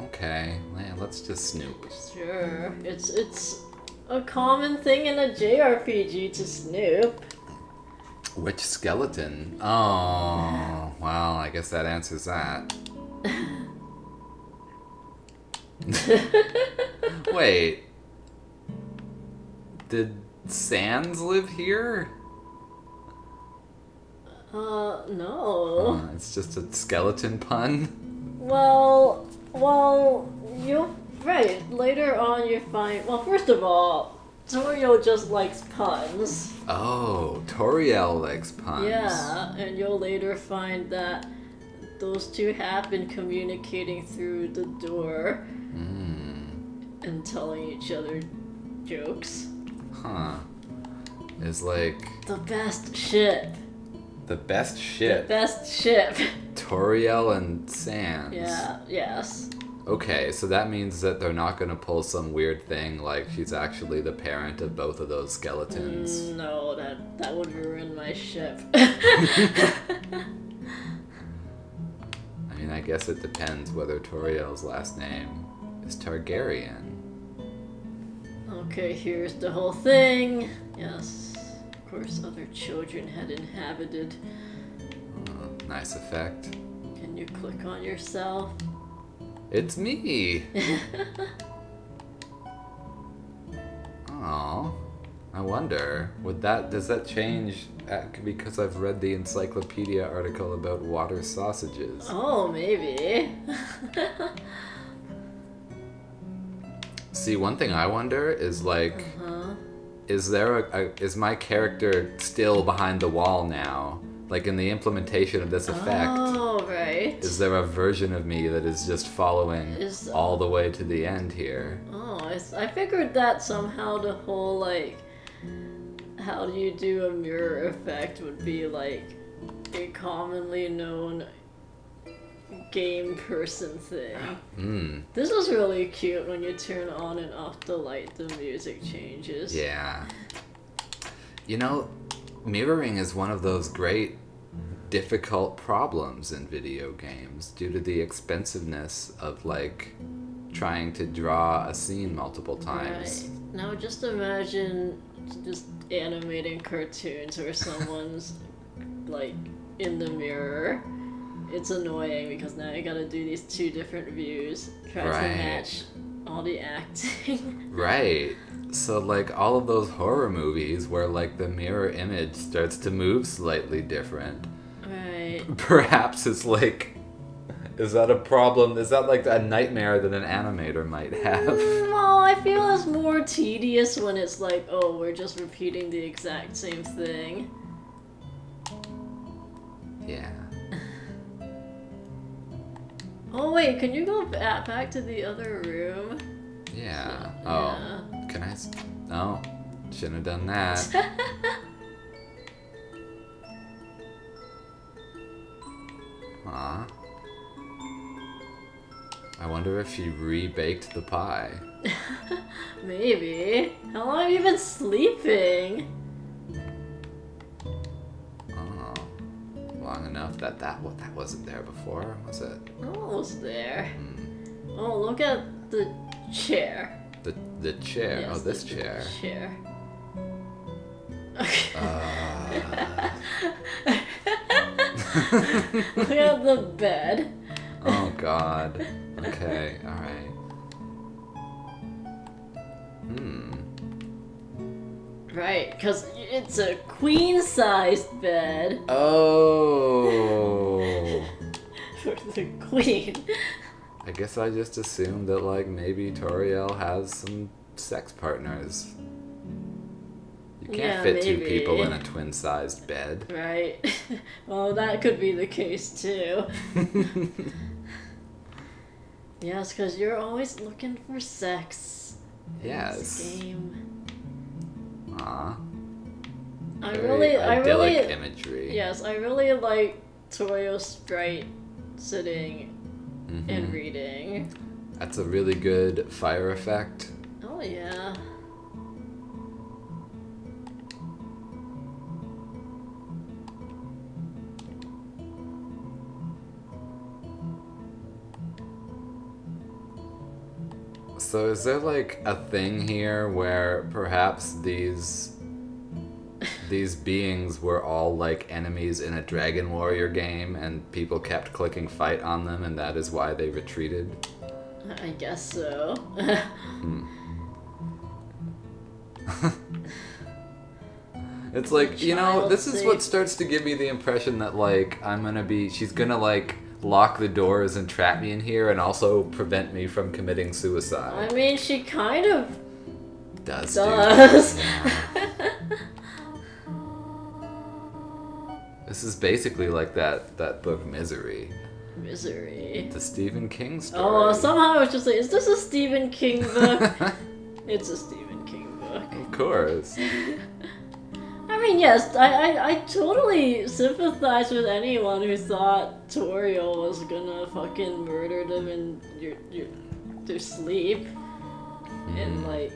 okay. Yeah, let's just snoop. Sure, it's a common thing in a JRPG to snoop. Which skeleton? Oh, well, I guess that answers that. Wait. Did Sans live here? No. It's just a skeleton pun? Well, you'll right. Later on, you find. Well, first of all, Toriel just likes puns. Oh, Toriel likes puns. Yeah, and you'll later find that those two have been communicating through the door and telling each other jokes. Huh. Is like... The best ship. The best ship. The best ship. Toriel and Sans. Yeah, yes. Okay, so that means that they're not gonna pull some weird thing like she's actually the parent of both of those skeletons. No, that would ruin my ship. I mean, I guess it depends whether Toriel's last name is Targaryen. Okay, here's the whole thing. Yes, of course other children had inhabited. Nice effect. Can you click on yourself? It's me! Oh, I wonder, does that change because I've read the encyclopedia article about water sausages? Oh, maybe. See, one thing I wonder is like, is my character still behind the wall now? Like in the implementation of this effect, Oh, right. is there a version of me that is just following all the way to the end here? Oh, I figured that somehow the whole, like, how do you do a mirror effect would be, like, a commonly known game person thing. This is really cute when you turn on and off the light, the music changes. Yeah. You know, mirroring is one of those great difficult problems in video games due to the expensiveness of like trying to draw a scene multiple times. Right. Now just imagine just animating cartoons where someone's like in the mirror. It's annoying because now you gotta do these two different views, try to match all the acting. Right. So like all of those horror movies where like the mirror image starts to move slightly different. Right. Perhaps it's like, is that a problem? Is that like a nightmare that an animator might have? Well, I feel it's more tedious when it's like, oh, we're just repeating the exact same thing. Yeah. Oh wait, can you go back to the other room? Yeah. Yeah. Oh. Can I? No. Shouldn't have done that. Aw. I wonder if she re-baked the pie. Maybe. How long have you been sleeping? Oh. Long enough that wasn't there before, was it? Almost there. Oh, look at the chair. The chair. Yes, oh, this the chair. Chair. Look at the bed. Oh God. Okay. All right. Right, because it's a queen-sized bed Oh. for the queen. I guess I just assumed that like maybe Toriel has some sex partners. You can't Yeah, fit two maybe. people in a twin-sized bed. Right. Well, that could be the case too. Yes, because you're always looking for sex. in Yes. This game. Aw. I Very idyllic really, imagery. yes, I really like Toriel's sprite sitting and reading. That's a really good fire effect. Oh yeah. So is there like a thing here where perhaps these beings were all like enemies in a Dragon Warrior game and people kept clicking fight on them and that is why they retreated? I guess so. It's like, you know, Child this is what safe. starts to give me the impression that like she's gonna like lock the doors and trap me in here and also prevent me from committing suicide. I mean, she kind of Does. Yeah. This is basically like that book Misery. Misery. The Stephen King story. Oh, somehow I was just like, is this a Stephen King book? It's a Stephen King book. Of course. I mean, yes, I totally sympathize with anyone who thought Toriel was gonna fucking murder them in their sleep and, like,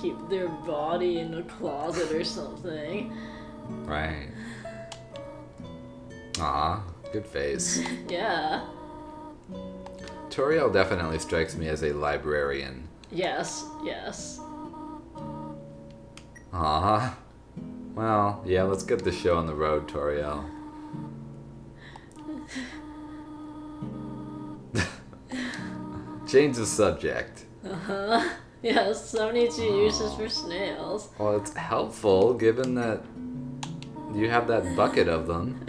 keep their body in a closet or something. Right. Aw, good face. Yeah. Toriel definitely strikes me as a librarian. Yes. Aw. Well, yeah, let's get the show on the road, Toriel. Change the subject. Yes, 72 uses for snails. Well, it's helpful given that you have that bucket of them.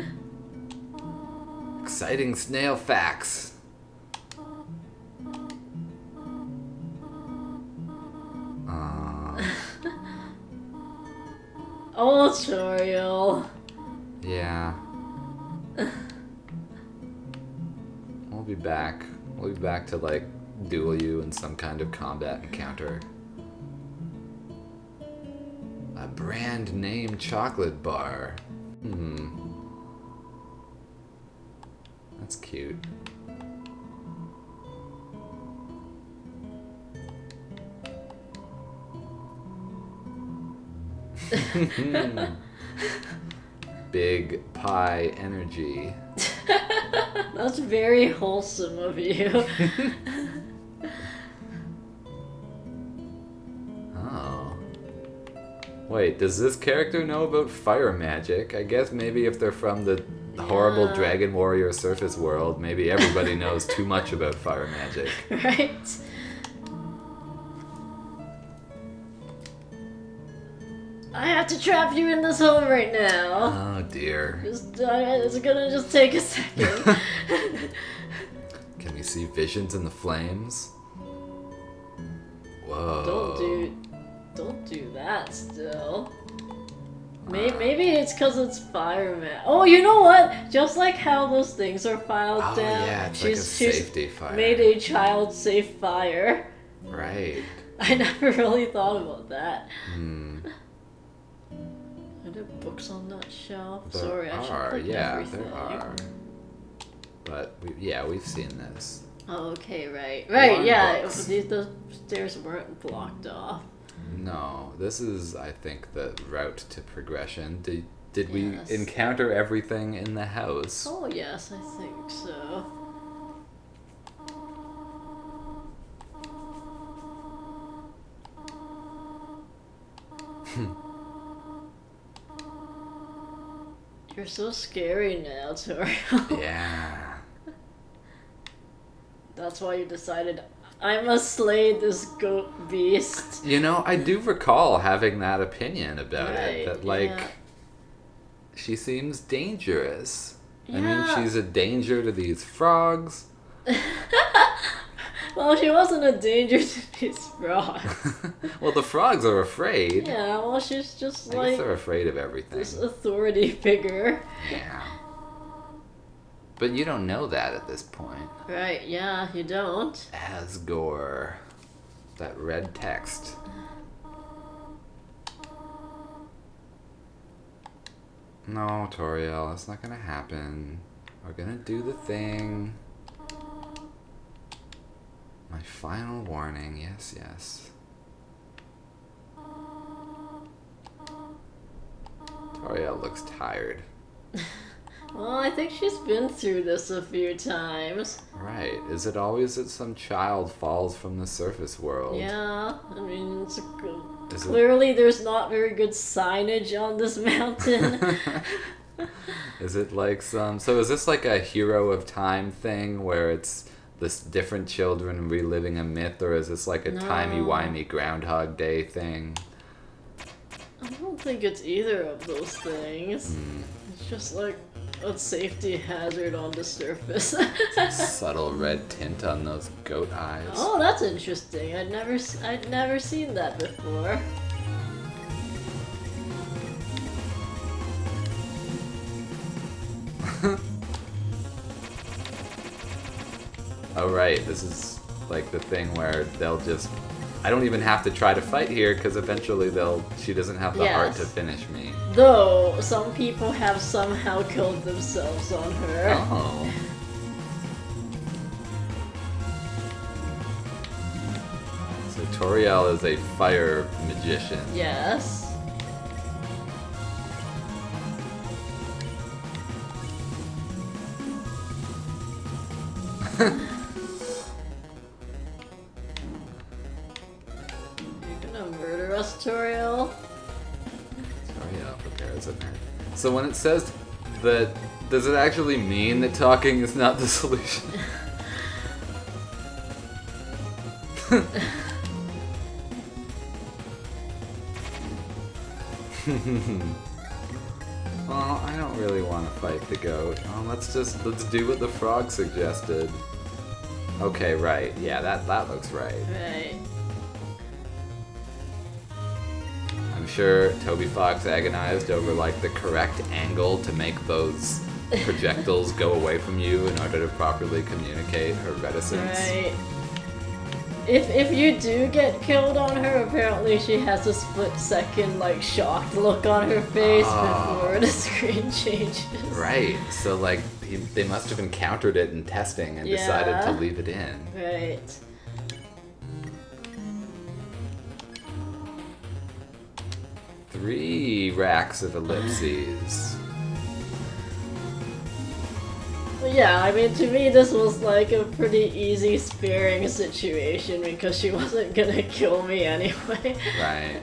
Exciting snail facts. Oh, Toriel. Yeah. We'll be back. We'll be back to, like, duel you in some kind of combat encounter. A brand name chocolate bar. That's cute. Big pie energy. That's very wholesome of you. Oh. Wait, does this character know about fire magic? I guess maybe if they're from the horrible Dragon Warrior surface world, maybe everybody knows too much about fire magic. Right? I have to trap you in this hole right now. Oh dear. It's gonna just take a second. Can we see visions in the flames? Whoa. Don't do that still. Maybe it's because it's fireman. Oh, you know what? Just like how those things are filed down. Yeah, it's like a safety fire. Made a child-safe fire. Right. I never really thought about that. Are there books on that shelf? There I should are, click everything. there are. But we've seen this. Oh, okay, right, Long yeah. books. The stairs weren't blocked off. No, this is, I think, the route to progression. Did we Yes. encounter everything in the house? Oh yes, I think so. You're so scary now, Toriel. Yeah. That's why you decided, I must slay this goat beast. You know, I do recall having that opinion about it. That, like, yeah. she seems dangerous. I mean, Yeah. she's a danger to these frogs. Well, she wasn't a danger to these frogs. Well, the frogs are afraid. Yeah, well, she's just I like guess they're afraid of everything. this authority figure. Yeah. But you don't know that at this point. Right, yeah, you don't. Asgore. That red text. No, Toriel, it's not gonna happen. We're gonna do the thing. My final warning, yes. Toriel looks tired. Well, I think she's been through this a few times. Right. Is it always that some child falls from the surface world? Yeah, I mean, it's Is clearly there's not very good signage on this mountain. Is it like some... So is this like a Hero of Time thing where it's this different children reliving a myth, or is this like a No. timey-wimey Groundhog Day thing? I don't think it's either of those things. It's just like a safety hazard on the surface. Subtle red tint on those goat eyes. Oh, that's interesting. I'd never seen that before. Oh right, this is like the thing where they'll just... I don't even have to try to fight here because eventually she doesn't have the heart to finish me. Though, some people have somehow killed themselves on her. Oh. So Toriel is a fire magician. Yes. Murder us, Toriel. Toriel prepares a man. So when it says that, does it actually mean that talking is not the solution? Well, I don't really want to fight the goat. Oh, let's do what the frog suggested. Okay, right. Yeah, that looks right. Right. I'm sure Toby Fox agonized over like the correct angle to make those projectiles go away from you in order to properly communicate her reticence. Right. If you do get killed on her, apparently she has a split-second like shocked look on her face before the screen changes. Right. So like they must have encountered it in testing and decided to leave it in. Right. Three racks of ellipses. Yeah, I mean, to me this was like a pretty easy sparing situation because she wasn't gonna kill me anyway. Right.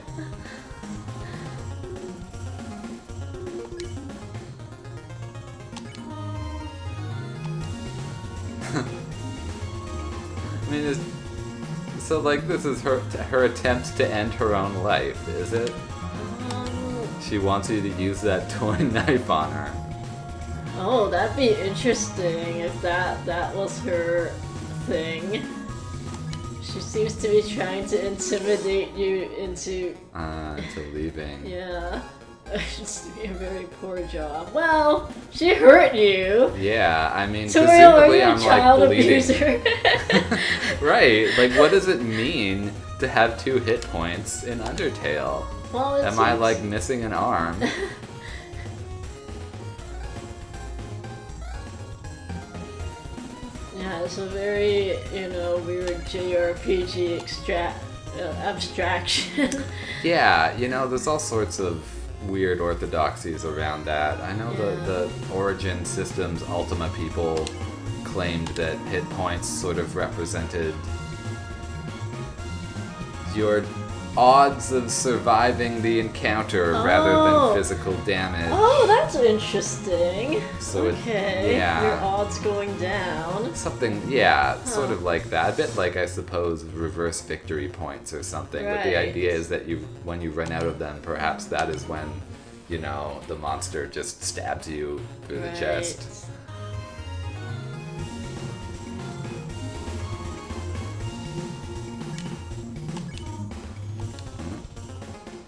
I mean, so like this is her attempt to end her own life, is it? She wants you to use that toy knife on her. Oh, that'd be interesting if that was her thing. She seems to be trying to intimidate you into leaving. Yeah. It's a very poor job. Well, she hurt you. Yeah, I mean, Toriel, presumably are you I'm a child like bleeding. abuser? Right, like what does it mean to have 2 hit points in Undertale? Well, Am I like missing an arm? Yeah, it's a very, weird JRPG abstraction. Yeah, there's all sorts of weird orthodoxies around that. I know the Origin Systems Ultima people claimed that hit points sort of represented your odds of surviving the encounter rather than physical damage. Oh, that's interesting. So okay, your odds going down. Something, sort of like that. A bit like, I suppose, reverse victory points or something. Right. But the idea is that when you run out of them, perhaps that is when, the monster just stabs you through the chest.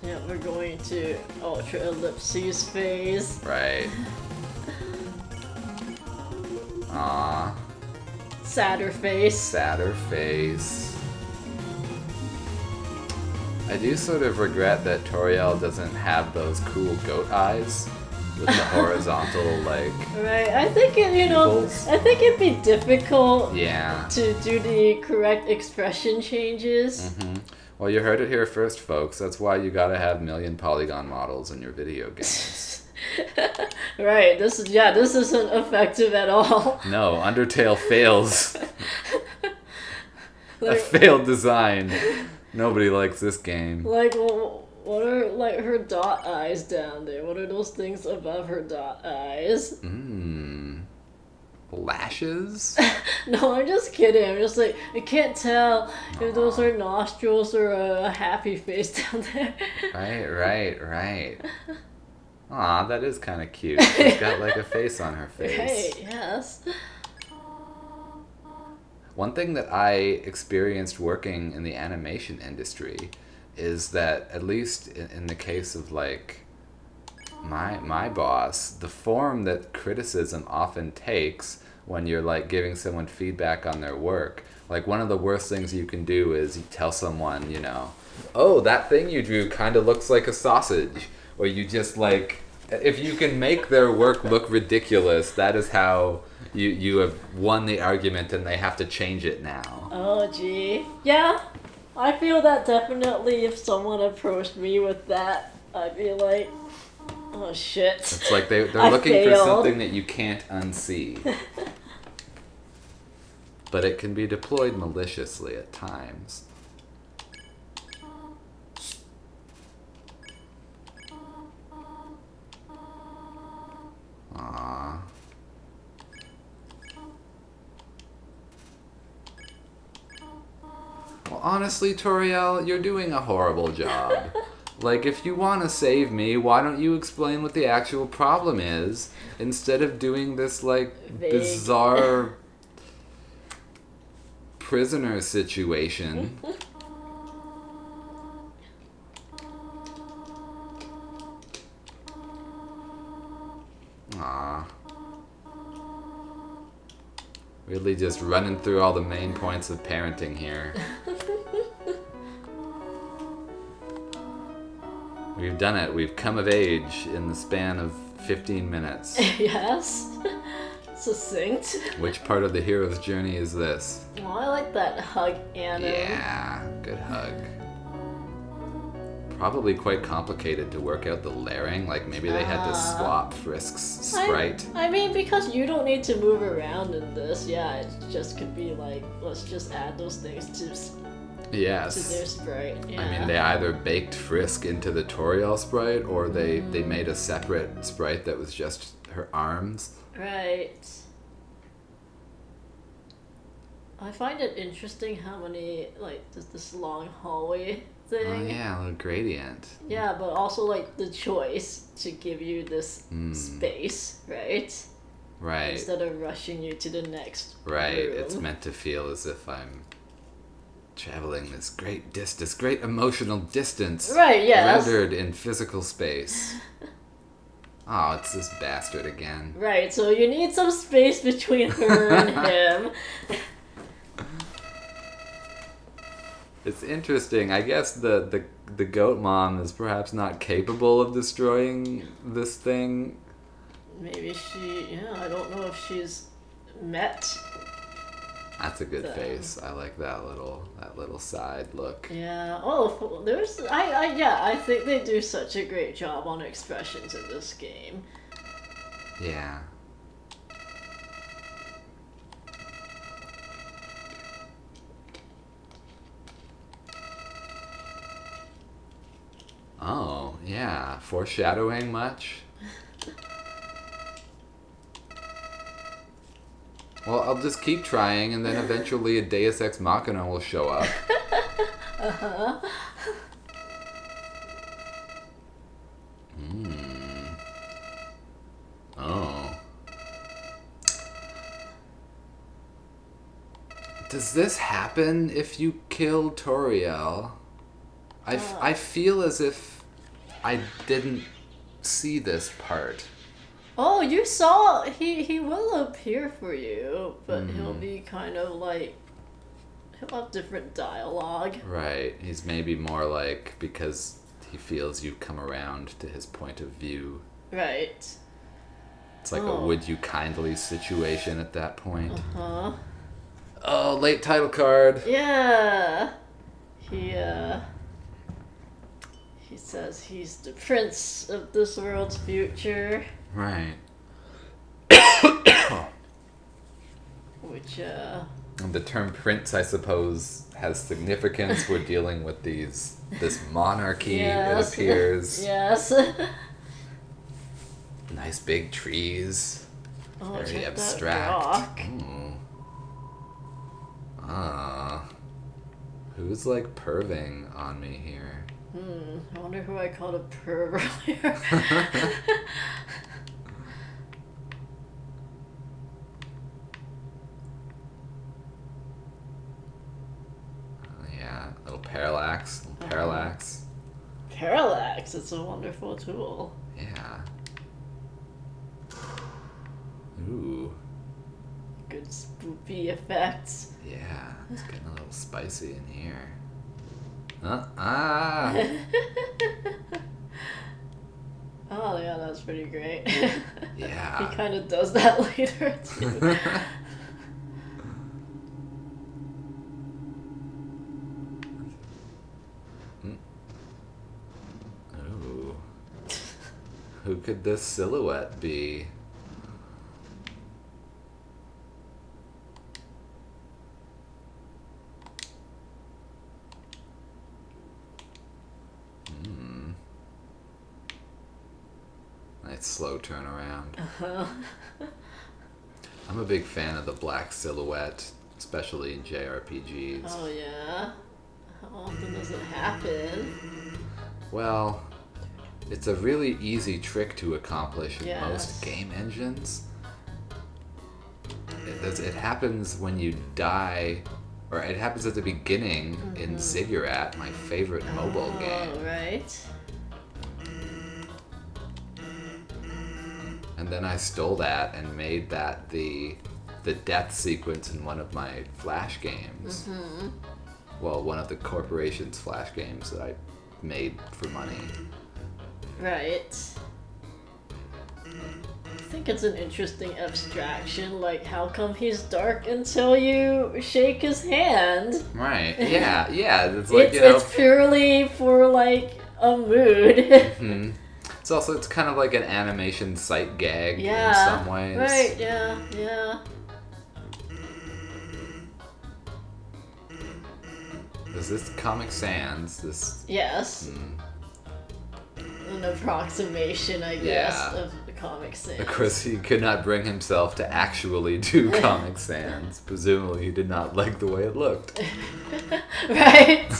Yeah, we're going to Ultra Ellipses phase. Right. Aww. Sadder face. Sadder face. I do sort of regret that Toriel doesn't have those cool goat eyes with the horizontal, like... Right, I think I think it'd be difficult to do the correct expression changes. Mm-hmm. Well, you heard it here first, folks. That's why you gotta have million polygon models in your video games. Right, this isn't effective at all. No, Undertale fails. A failed design. Nobody likes this game. Like, what are, like, her dot eyes down there? What are those things above her dot eyes? Lashes? No, I'm just kidding. I'm just like, I can't tell if those are nostrils or a happy face down there. Right. Aw, that is kind of cute. She's got like a face on her face. Right, yes. One thing that I experienced working in the animation industry is that, at least in the case of like my boss, the form that criticism often takes when you're like giving someone feedback on their work, like one of the worst things you can do is you tell someone, you know, oh, that thing you drew kind of looks like a sausage, or you just like, if you can make their work look ridiculous, that is how you have won the argument and they have to change it now. Oh, gee. Yeah, I feel that definitely if someone approached me with that, I'd be like, oh shit. It's like they're I looking failed. for something that you can't unsee. But it can be deployed maliciously at times. Aww. Well, honestly, Toriel, you're doing a horrible job. Like, if you want to save me, why don't you explain what the actual problem is, instead of doing this, like, Vague. bizarre prisoner situation. Aw. Really just running through all the main points of parenting here. We've done it. We've come of age in the span of 15 minutes. Yes. Succinct. Which part of the hero's journey is this? Oh, I like that hug Anna. Yeah, good hug. Probably quite complicated to work out the layering. Like maybe they had to swap Frisk's sprite. I mean, because you don't need to move around in this, yeah, it just could be like, let's just add those things to their sprite. Yeah. I mean, they either baked Frisk into the Toriel sprite, or they made a separate sprite that was just her arms. Right. I find it interesting how many, like, this long hallway thing. Oh yeah, a little gradient. Yeah, but also, like, the choice to give you this space, right? Right. Instead of rushing you to the next Right, room. it's meant to feel as if I'm traveling this great emotional distance. Right, yes. Rendered in physical space. Oh, it's this bastard again. Right, so you need some space between her and him. It's interesting. I guess the goat mom is perhaps not capable of destroying this thing. Maybe I don't know if she's met. That's a good face. I like that little side look. Yeah. Oh, I think they do such a great job on expressions in this game. Yeah. Oh, yeah. Foreshadowing much? Well, I'll just keep trying, and then eventually a Deus Ex Machina will show up. Uh-huh. Oh. Does this happen if you kill Toriel? I feel as if I didn't see this part. Oh, you saw he will appear for you, but he'll be kind of like he'll have different dialogue. Right. He's maybe more like, because he feels you come around to his point of view. Right. It's like a would you kindly situation at that point. Uh-huh. Oh, late title card. Yeah. He says he's the prince of this world's future. Right. Which, And the term prince, I suppose, has significance. We're dealing with this monarchy, yes. it appears. Yes. Nice big trees. Oh, Very check abstract. that rock. Who's like perving on me here? I wonder who I called a perv earlier. Yeah, little parallax. Parallax. Parallax, it's a wonderful tool. Yeah. Ooh. Good spoopy effects. Yeah, it's getting a little spicy in here. Oh, yeah, that's pretty great. Yeah. He kind of does that later, too. Ooh. Who could this silhouette be? Nice slow turnaround. I'm a big fan of the black silhouette, especially in JRPGs. Oh, yeah? How often does it happen? Well, it's a really easy trick to accomplish in Yes. most game engines. It happens when you die, or it happens at the beginning in Ziggurat, my favorite mobile game. Oh, right. And then I stole that and made that the death sequence in one of my Flash games. Well, one of the corporation's Flash games that I made for money. Right. I think it's an interesting abstraction, like how come he's dark until you shake his hand? Right. Yeah. It's like, It's purely for like a mood. It's kind of like an animation sight gag in some ways. Right, yeah. Is this Comic Sans? This. Yes. An approximation, I guess, Yeah. of the Comic Sans. Of course, he could not bring himself to actually do Comic Sans. Presumably, he did not like the way it looked. Right.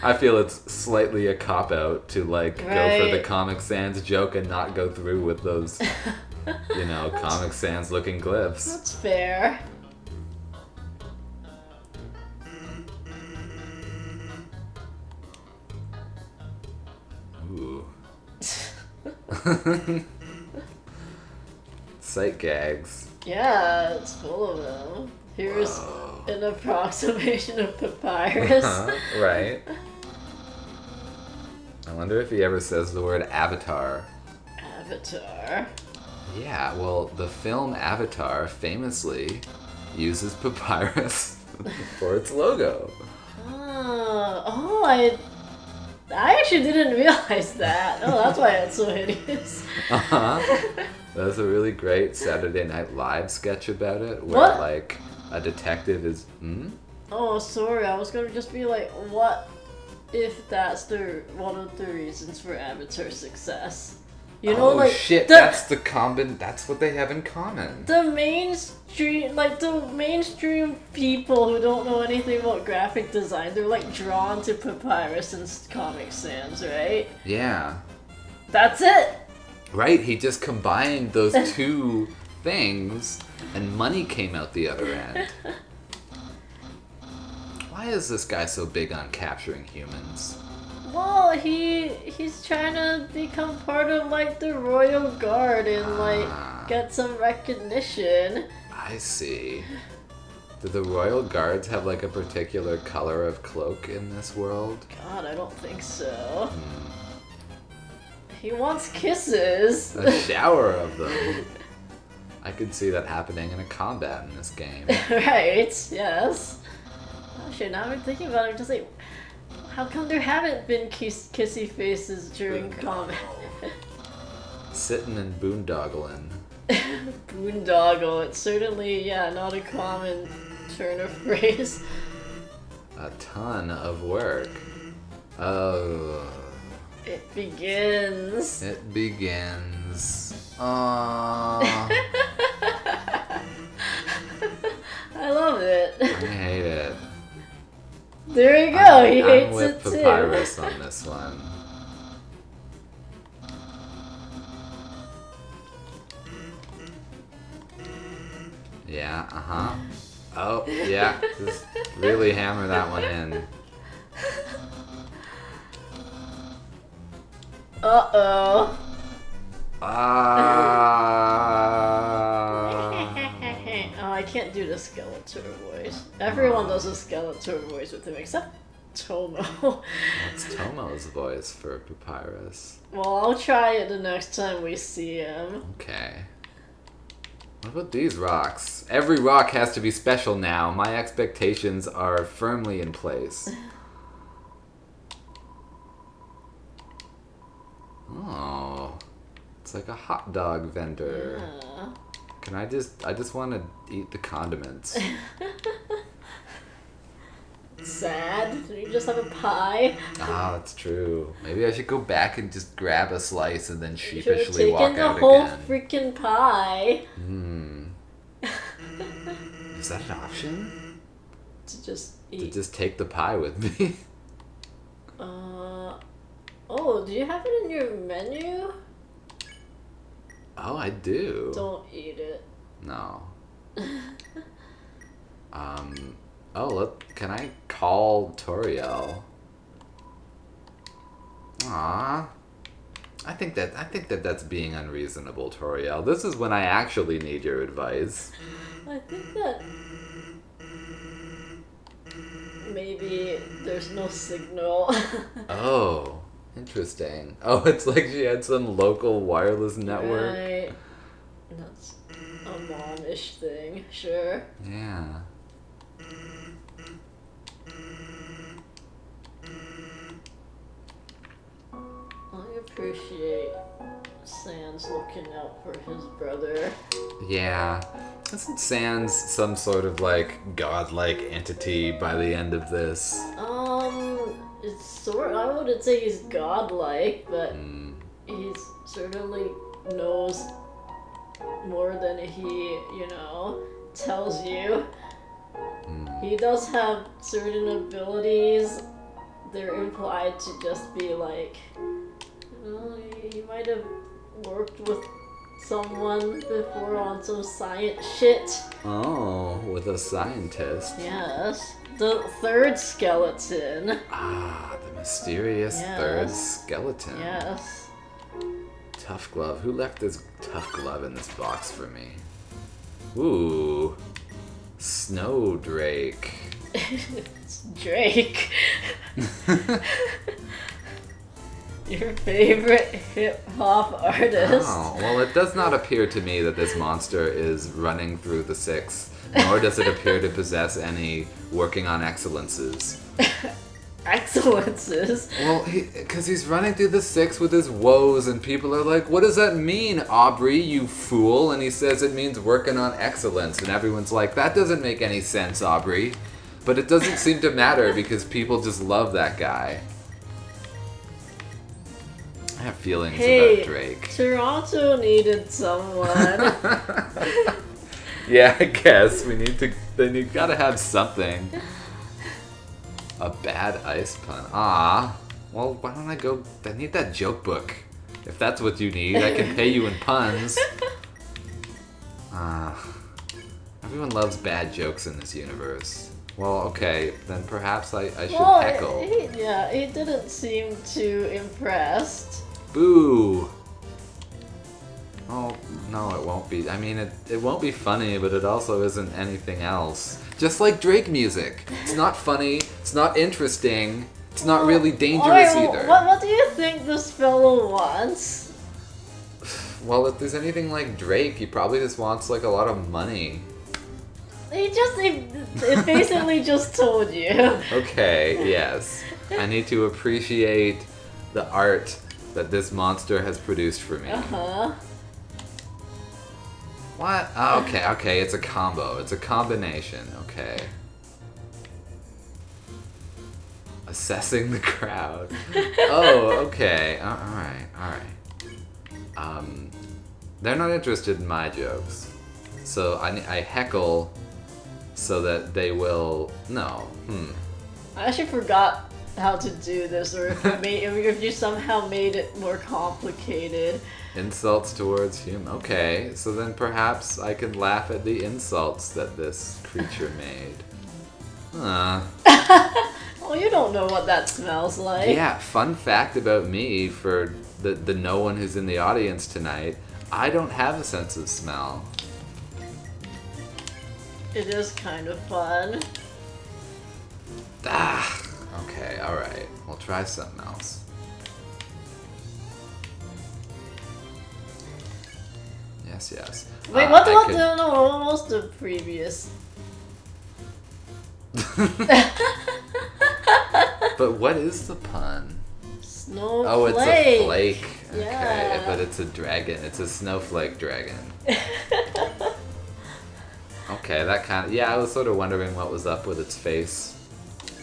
I feel it's slightly a cop-out to, like, go for the Right. Comic Sans joke and not go through with those, Comic Sans-looking glyphs. That's fair. Ooh. Sight gags. Yeah, it's full of them. Here's Whoa. an approximation of papyrus. Right. I wonder if he ever says the word avatar. Avatar. Yeah, well, the film Avatar famously uses papyrus for its logo. I actually didn't realize that. Oh, that's why it's so hideous. There's a really great Saturday Night Live sketch about it where, What? like, a detective is... Oh, sorry. I was gonna just be like, what if that's one of the reasons for Avatar's success? You know, oh, like shit, that's that's what they have in common. the mainstream people who don't know anything about graphic design, they're like drawn to papyrus and Comic Sans, right? Yeah. That's it. Right, he just combined those two things, and money came out the other end. Why is this guy so big on capturing humans? Well, he's trying to become part of like the royal guard and like get some recognition. I see. Do the royal guards have like a particular color of cloak in this world? God, I don't think so. He wants kisses. A shower of them. I could see that happening in a combat in this game. Right, yes. Oh shit, now I'm thinking about it, I'm just like, how come there haven't been kissy faces during combat? Sitting and boondoggling. Boondoggle, it's certainly, not a common turn of phrase. A ton of work. Oh. It begins. It begins. Aww. I love it. I hate it. There you go. I'm He hates with it too. Papyrus on this one. Yeah, uh-huh. Oh, yeah. Just really hammer that one in. Uh-oh. Oh, I can't do the Skeletor voice. Everyone does a Skeletor voice with him except Tomo. That's Tomo's voice for Papyrus. Well, I'll try it the next time we see him. Okay. What about these rocks? Every rock has to be special now. My expectations are firmly in place. Oh. It's like a hot dog vendor. Yeah. Can I just want to eat the condiments. Sad. Do you just have a pie? Ah, that's true. Maybe I should go back and just grab a slice and then You sheepishly should've walk taken out the whole again. freaking pie. Is that an option? To just To eat. just take the pie with me? Oh, do you have it in your menu? Oh, I do. Don't eat it. No. Oh, look, can I call Toriel? Aww. I think that that's being unreasonable, Toriel. This is when I actually need your advice. I think that maybe there's no signal. Oh, interesting. Oh, it's like she had some local wireless network. Right. That's a mom-ish thing, sure. Yeah. I appreciate Sans looking out for his brother. Yeah. Isn't Sans some sort of like godlike entity by the end of this? It's sort. I wouldn't say he's godlike, but he's certainly knows more than he, tells you. He does have certain abilities. They're implied to just be like, he might have worked with someone before on some science shit. Oh, with a scientist. Yes. The third skeleton. Ah, the mysterious third skeleton. Yes. Tough glove. Who left this tough glove in this box for me? Ooh. Snow Drake. It's Drake. Your favorite hip-hop artist. Oh, well, it does not appear to me that this monster is running through the six, nor does it appear to possess any working on excellences. Excellences? Well, because he's running through the six with his woes, and people are like, what does that mean, Aubrey, you fool? And he says it means working on excellence, and everyone's like, that doesn't make any sense, Aubrey. But it doesn't seem to matter because people just love that guy. I have feelings about Drake. Toronto needed someone. Yeah, I guess you gotta have something. A bad ice pun. Ah, well, why don't I need that joke book. If that's what you need, I can pay you in puns. Everyone loves bad jokes in this universe. Well, okay, then perhaps I should heckle. He didn't seem too impressed. Boo! Oh, no, it won't be. I mean, it won't be funny, but it also isn't anything else. Just like Drake music. It's not funny, it's not interesting, it's not really dangerous either. What do you think this fellow wants? Well, if there's anything like Drake, he probably just wants, like, a lot of money. It basically just told you. Okay, yes. I need to appreciate the art that this monster has produced for me. Uh-huh. What? Oh, okay, it's a combo. It's a combination, okay. Assessing the crowd. Oh, okay. Alright. They're not interested in my jokes. So I heckle so that they will... No. I actually forgot how to do this, or if you somehow made it more complicated. Insults towards human. Okay, so then perhaps I can laugh at the insults that this creature made. Oh, you don't know what that smells like. Yeah, fun fact about me for the no one who's in the audience tonight, I don't have a sense of smell. It is kind of fun. Okay, alright. We'll try something else. Yes. Wait, what was the previous? But what is the pun? Snowflake. Oh, it's a flake. Yeah. Okay, but it's a dragon. It's a snowflake dragon. Okay, that kind of... Yeah, I was sort of wondering what was up with its face.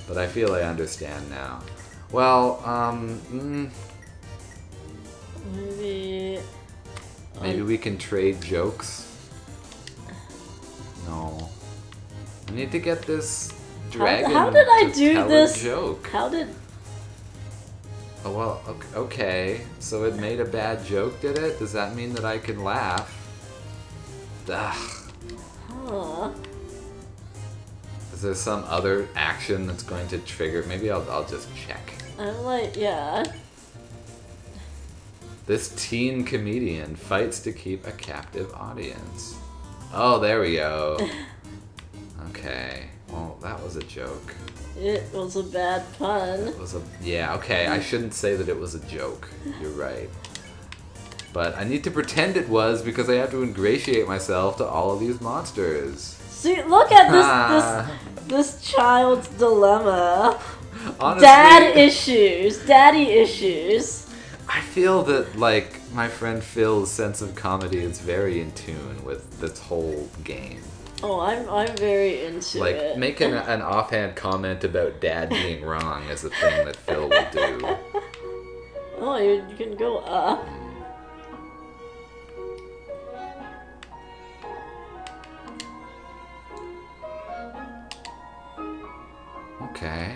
But I feel I understand now. Well, Maybe we can trade jokes? No. I need to get this dragon how did I to do tell this? a joke. How did... Oh, well, okay. So it made a bad joke, did it? Does that mean that I can laugh? Ugh. Huh. Is there some other action that's going to trigger? Maybe I'll just check. I'm like, yeah. This teen comedian fights to keep a captive audience. Oh, there we go. Okay. Well, that was a joke. It was a bad pun. Yeah, okay. I shouldn't say that it was a joke. You're right. But I need to pretend it was because I have to ingratiate myself to all of these monsters. See, look at this child's dilemma. Honestly, Daddy issues. I feel that, like, my friend Phil's sense of comedy is very in tune with this whole game. Oh, I'm very into it. Like, making an offhand comment about Dad being wrong is a thing that Phil will do. Oh, you can go up. Okay.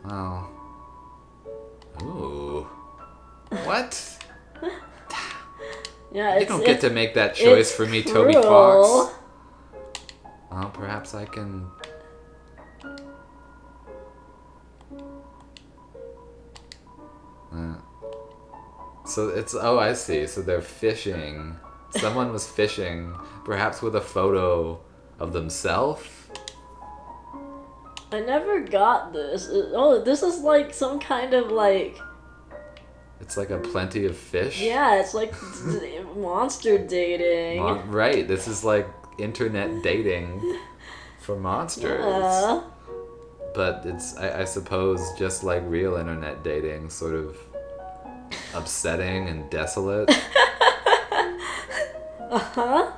Well. Ooh. What? Yeah, you don't get to make that choice for me, Toby Fox. Well, perhaps I can... So it's... Oh, I see. So they're fishing. Someone was fishing, perhaps with a photo of themselves? I never got this. This is like some kind of like... It's like a plenty of fish? Yeah, it's like monster dating. Right, this is like internet dating for monsters. Yeah. But it's, I suppose, just like real internet dating, sort of upsetting and desolate. Uh-huh.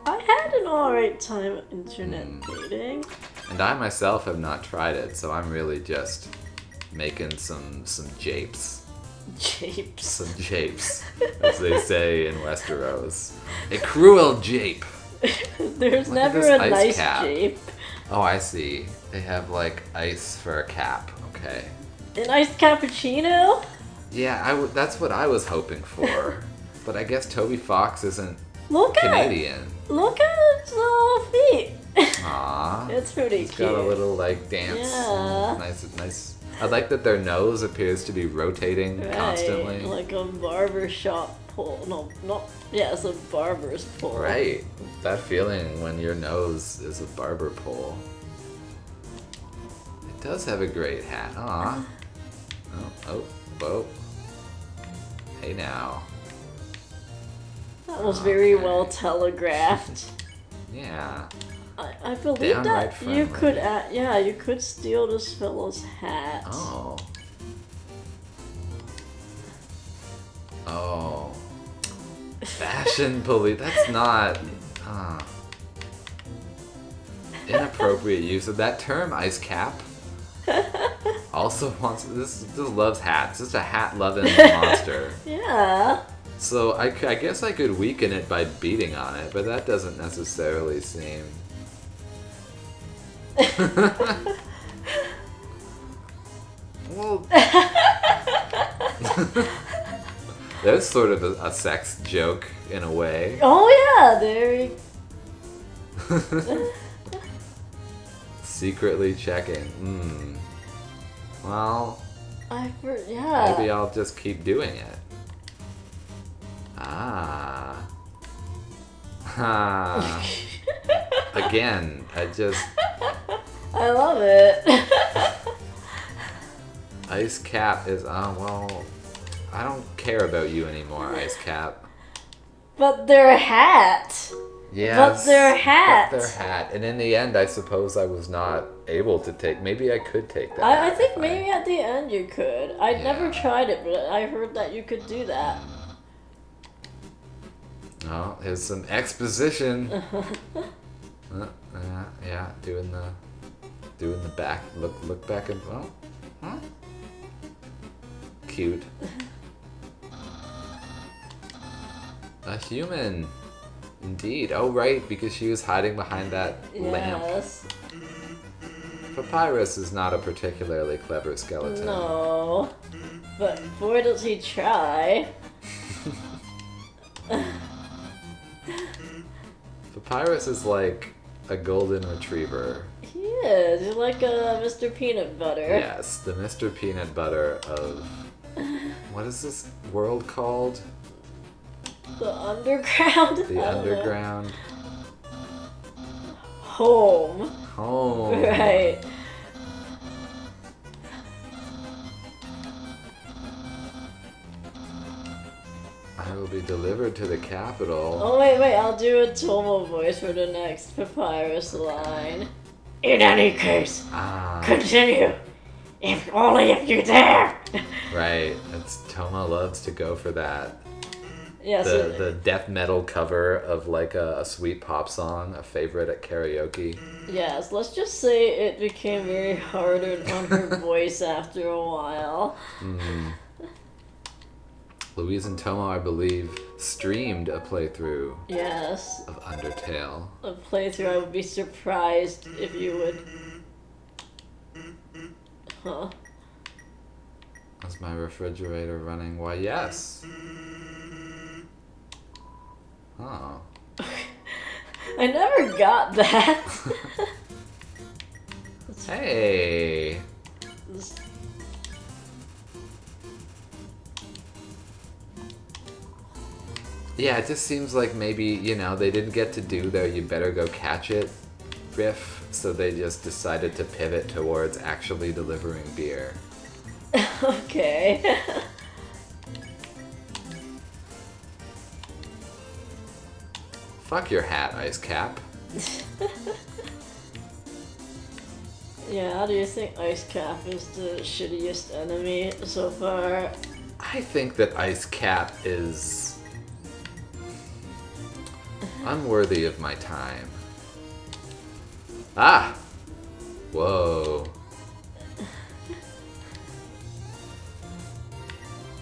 I had an alright time internet dating. And I myself have not tried it, so I'm really just making some japes. Japes. Some japes, as they say in Westeros. A cruel jape. There's Look never at a this nice ice cap. jape. Oh, I see. They have like ice for a cap. Okay. An iced cappuccino? Yeah, that's what I was hoping for. But I guess Toby Fox isn't Look Canadian. Look at its little feet. Aww. It's pretty It's cute. got a little like dance. Yeah. Nice. I like that their nose appears to be rotating constantly. Like a barber shop pole. Yeah, it's a barber's pole. Right. That feeling when your nose is a barber pole. It does have a great hat. Aw. Oh. Hey now. That was very well telegraphed. Yeah. I believe Downright that you friendly. you could steal this fellow's hat. Oh. Fashion police. That's not... inappropriate use of that term, Ice Cap. Also wants... This loves hats. Just a hat-loving monster. Yeah. So I guess I could weaken it by beating on it, but that doesn't necessarily seem... Well, that's sort of a sex joke in a way. Oh yeah, there Secretly checking. Well, yeah. maybe I'll just keep doing it. Ah. Ha. Again, I love it. Ice Cap is, well, I don't care about you anymore, Ice Cap. But their hat. Yes. But their hat. But their hat. And in the end, I suppose I was not able to take, maybe I could take that. I think maybe at the end you could. I'd never tried it, but I heard that you could do that. Oh, here's some exposition. Yeah, doing the back look back and cute. A human, indeed. Oh right, because she was hiding behind that lamp. Yes. Papyrus is not a particularly clever skeleton. No, but boy does he try. Papyrus is like a golden retriever. He is. He's like a Mr. Peanut Butter. Yes, the Mr. Peanut Butter of... What is this world called? The underground? The underground. Home. Home. Right. I will be delivered to the capital. Oh wait, I'll do a Tomo voice for the next Papyrus line. In any case, continue. If only if you dare. Right, Toma loves to go for that. Yes. The death metal cover of like a sweet pop song, a favorite at karaoke. Yes, let's just say it became very harder on her voice after a while. Louise and Tomo, I believe, streamed a playthrough. Yes. Of Undertale. A playthrough. I would be surprised if you would. Huh? Is my refrigerator running? Why, yes. Oh. I never got that. Hey. Yeah, it just seems like maybe, they didn't get to do their you better go catch it riff, so they just decided to pivot towards actually delivering beer. Okay. Fuck your hat, Ice Cap. Yeah, how do you think Ice Cap is the shittiest enemy so far? I think that Ice Cap is unworthy of my time. Ah! Whoa.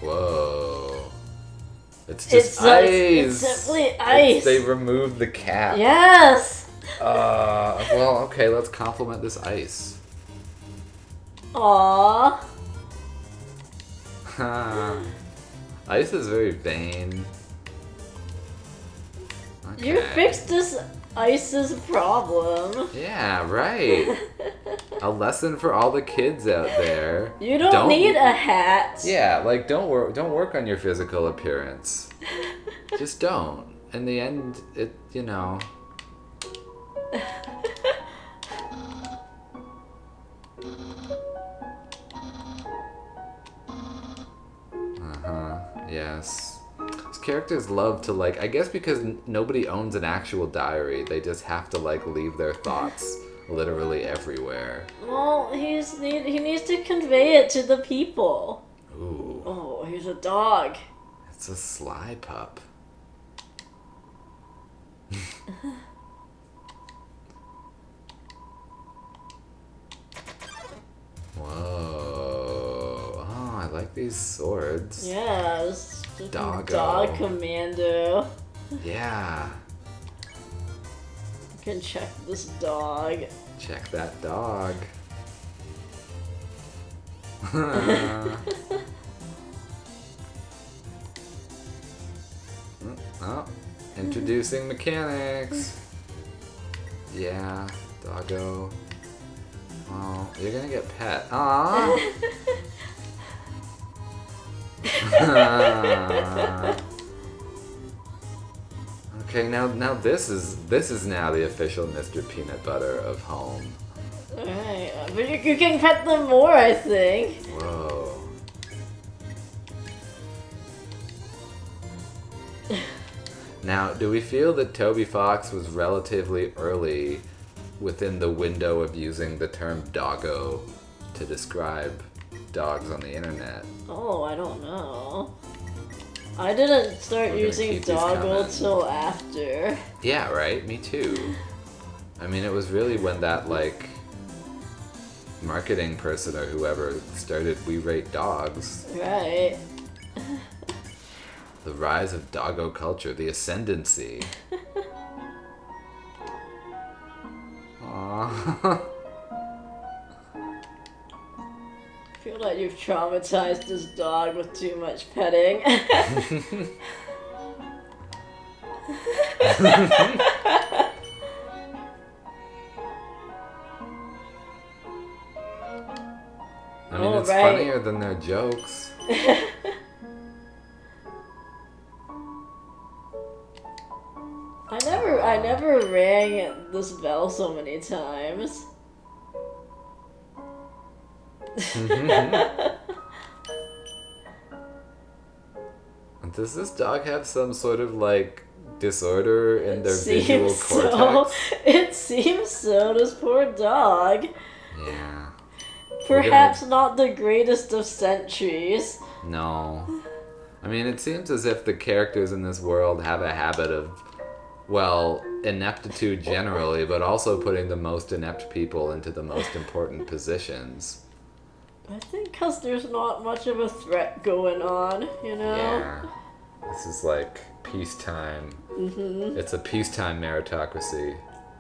Whoa. It's just ice! It's simply ice! They removed the cap. Yes! Well, okay, let's compliment this ice. Aww. Ice is very vain. Okay. You fixed this ice's problem. Yeah, right. A lesson for all the kids out there. You don't need a hat. Yeah, like don't work on your physical appearance. Just don't. In the end, Yes. These characters love to I guess because nobody owns an actual diary, they just have to leave their thoughts literally everywhere. Well, he needs to convey it to the people. Ooh. Oh, he's a dog. It's a sly pup. Whoa. Oh, I like these swords. Yes. Doggo. Dog commando. Yeah. can check this dog. Check that dog. Oh, introducing mechanics. Yeah, doggo. Oh, you're gonna get pet. Aww. Okay, now this is now the official Mr. Peanut Butter of home. Alright, but you can pet them more, I think. Whoa. Now, do we feel that Toby Fox was relatively early within the window of using the term doggo to describe dogs on the internet? Oh, I don't know. I didn't start using doggo till after. Yeah, right? Me too. I mean, it was really when that, like, marketing person or whoever started We Rate Dogs. Right. The rise of doggo culture, the ascendancy. Aww. I feel like you've traumatized this dog with too much petting. I mean, it's funnier than their jokes. I never rang this bell so many times. Does this dog have some sort of, like, disorder in their visual cortex? It seems so, this poor dog. Yeah. Perhaps not the greatest of centuries. No. I mean, it seems as if the characters in this world have a habit of, well, ineptitude generally, but also putting the most inept people into the most important positions. I think because there's not much of a threat going on, you know? Yeah. This is like peacetime. Mm-hmm. It's a peacetime meritocracy.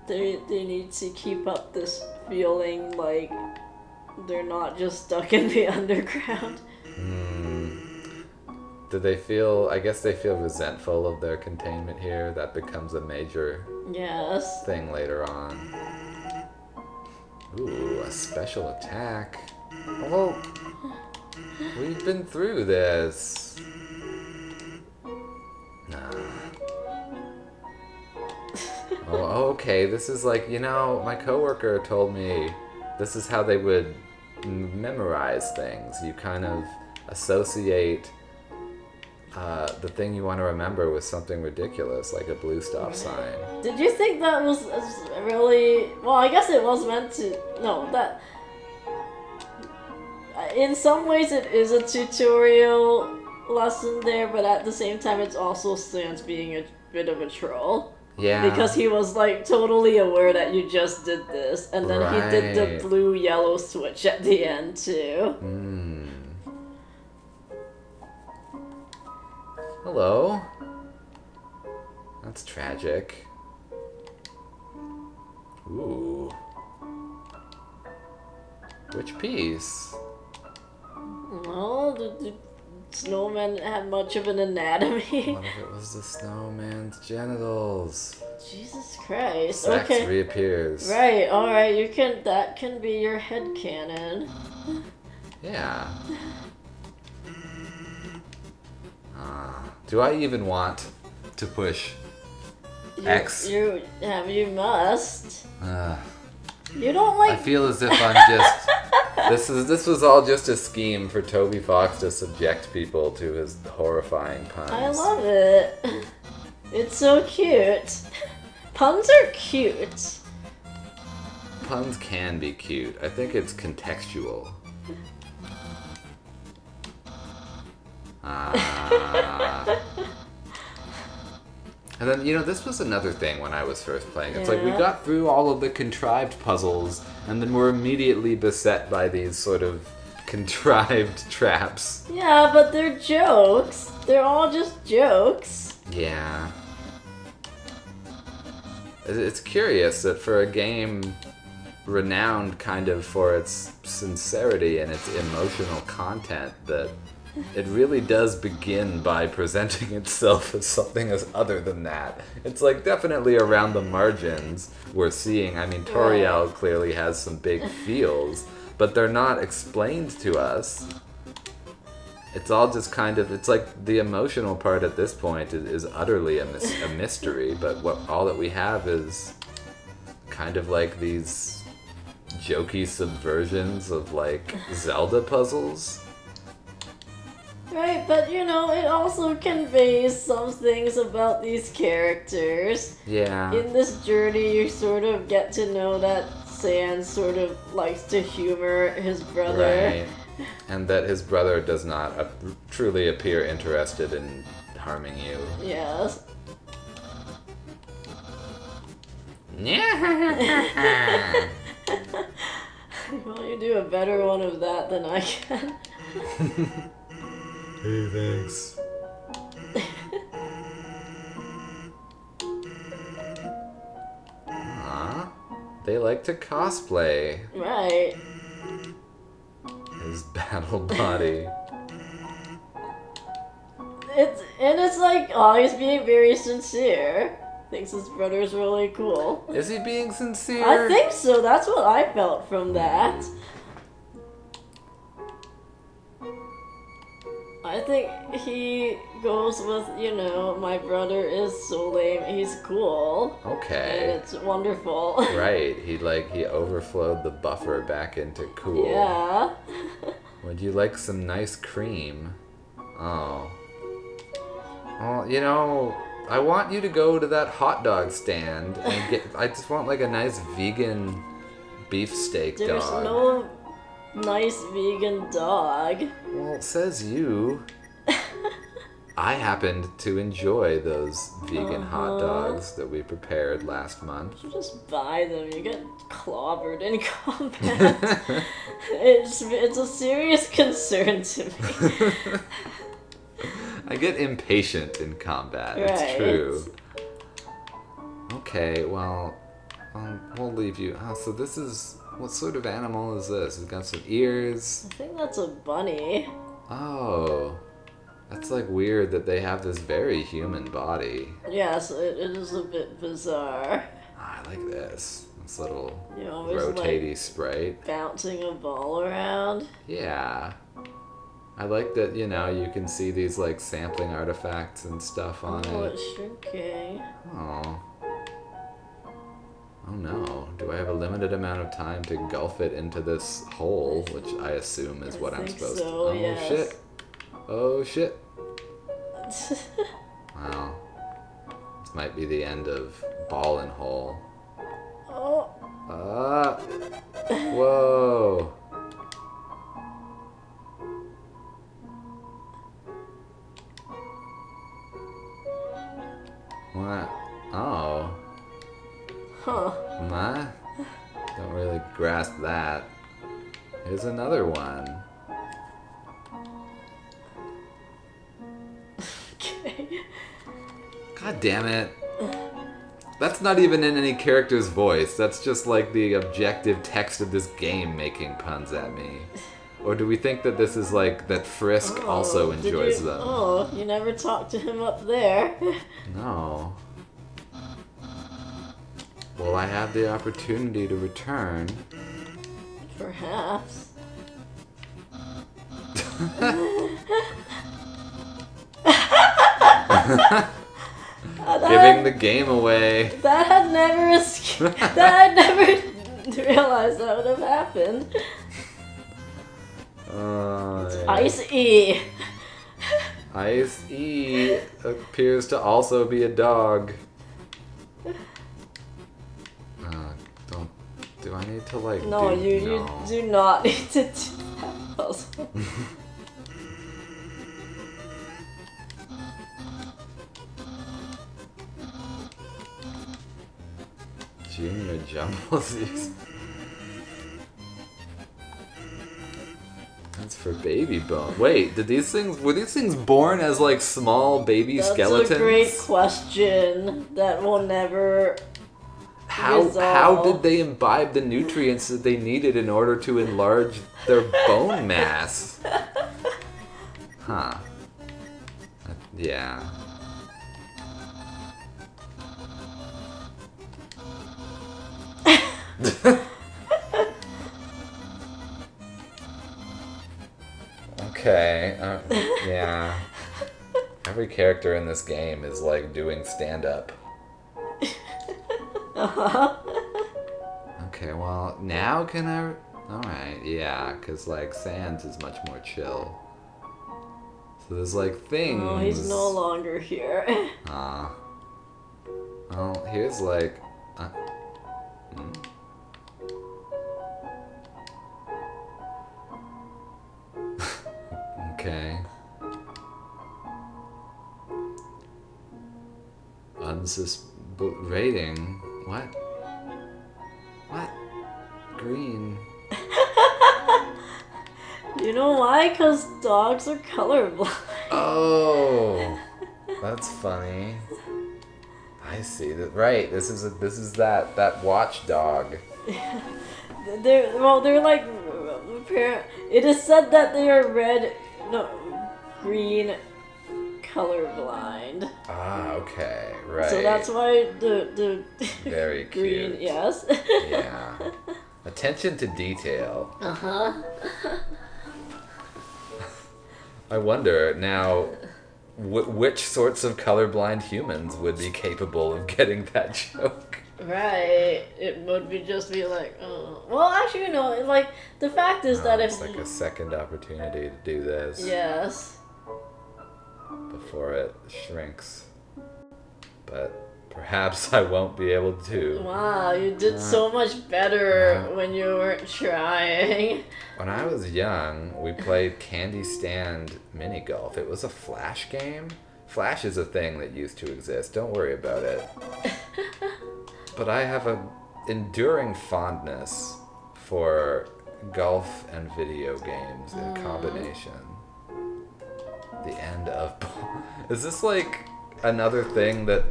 They need to keep up this feeling like they're not just stuck in the underground. Do they feel, I guess they feel resentful of their containment here. That becomes a major thing later on. Ooh, a special attack. Oh, we've been through this. Nah. Oh, okay, this is like, you know, my coworker told me this is how they would memorize things. You kind of associate the thing you want to remember with something ridiculous, like a blue stop sign. Did you think that was really... Well, I guess it was meant to... No, that... In some ways it is a tutorial lesson there, but at the same time it's also Sans being a bit of a troll. Yeah. Because he was, like, totally aware that you just did this, and then he did the blue-yellow switch at the end, too. Hello? That's tragic. Ooh. Which piece? Well, the snowman didn't have much of an anatomy. What if it was the snowman's genitals? Jesus Christ. Sex okay. reappears. Right, alright, that can be your headcanon. Yeah. Do I even want to push X? You must. You don't like... I feel as if I'm just... This was all just a scheme for Toby Fox to subject people to his horrifying puns. I love it. It's so cute. Puns are cute. Puns can be cute. I think it's contextual. And then, you know, this was another thing when I was first playing. It's like we got through all of the contrived puzzles, and then we're immediately beset by these sort of contrived traps. Yeah, but they're jokes. They're all just jokes. Yeah. it's curious that for a game renowned kind of for its sincerity and its emotional content, that it really does begin by presenting itself as something as other than that. It's like definitely around the margins we're seeing. I mean, Toriel clearly has some big feels, but they're not explained to us. It's all just kind of, it's like the emotional part at this point is utterly a mystery, but all that we have is kind of like these jokey subversions of like Zelda puzzles. Right, but you know, it also conveys some things about these characters. Yeah. In this journey, you sort of get to know that Sans sort of likes to humor his brother. Right. And that his brother does not truly appear interested in harming you. Yes. Well, you do a better one of that than I can. Hey, thanks. Aw, they like to cosplay Right. his battle body. It's like, oh, he's being very sincere. Thinks his brother's really cool. Is he being sincere? I think so. That's what I felt from that. I think he goes with, you know, my brother is so lame, he's cool. Okay. And it's wonderful. Right, he overflowed the buffer back into cool. Yeah. Would you like some nice cream? Oh. Well, you know, I want you to go to that hot dog stand and get, I just want like a nice vegan beefsteak dog. There's no nice vegan dog. Well, it says you. I happened to enjoy those vegan hot dogs that we prepared last month. You just buy them, you get clobbered in combat. It's a serious concern to me. I get impatient in combat, Right. it's true. Okay, well, we'll leave you. Oh, so this is, what sort of animal is this? It's got some ears. I think that's a bunny. Oh, that's like weird that they have this very human body. Yes, it is a bit bizarre. I like this. This little You know, it's rotatey like sprite. bouncing a ball around. Yeah. I like that, you know, you can see these like sampling artifacts and stuff on Oh, it. it's shrinking. Oh. Oh no. Do I have a limited amount of time to gulf it into this hole, which I assume is what I'm think supposed so, to. Oh yes. shit. Oh shit. Wow. This might be the end of ball and hole. Oh. Ah. Whoa. What? Oh. Huh. Nah. Don't really grasp that. Here's another one. Okay. God damn it. That's not even in any character's voice. That's just like the objective text of this game making puns at me. Or do we think that this is like that Frisk also Did enjoys you, them? Oh, you never talked to him up there. No. Will I have the opportunity to return? Perhaps. Giving the game away. That had never that I'd never realized that would have happened. Ice E. Ice E appears to also be a dog. Do I need to like? No, you do not need to do that puzzle. Junior Jumbles. That's for baby bone. Wait, were these things born as like small baby skeletons? That's a great question that will never how did they imbibe the nutrients that they needed in order to enlarge their bone mass? Huh. Yeah. Okay. Yeah. Every character in this game is like doing stand-up. Okay, well, now can I... Alright, yeah, because, like, Sans is much more chill. So there's, like, things... Oh, he's no longer here. Well, here's, like... Okay. Rating? What? What? Green. You know why? Because dogs are colorblind. Oh, that's funny. I see that. Right. This is that watchdog. They're like. It is said that they are green colorblind. Ah, okay, right. So that's why the very green, cute. yes. Yeah. Attention to detail. I wonder now, which sorts of colorblind humans would be capable of getting that joke? Right. It would just be like, oh. Well, actually, no. Like the fact is that it's like a second opportunity to do this. Yes. Before it shrinks. But perhaps I won't be able to. Wow, you did so much better when you weren't trying. When I was young, we played Candy Stand Mini Golf. It was a Flash game. Flash is a thing that used to exist. Don't worry about it. But I have an enduring fondness for golf and video games in combination. The end of... Is this like another thing that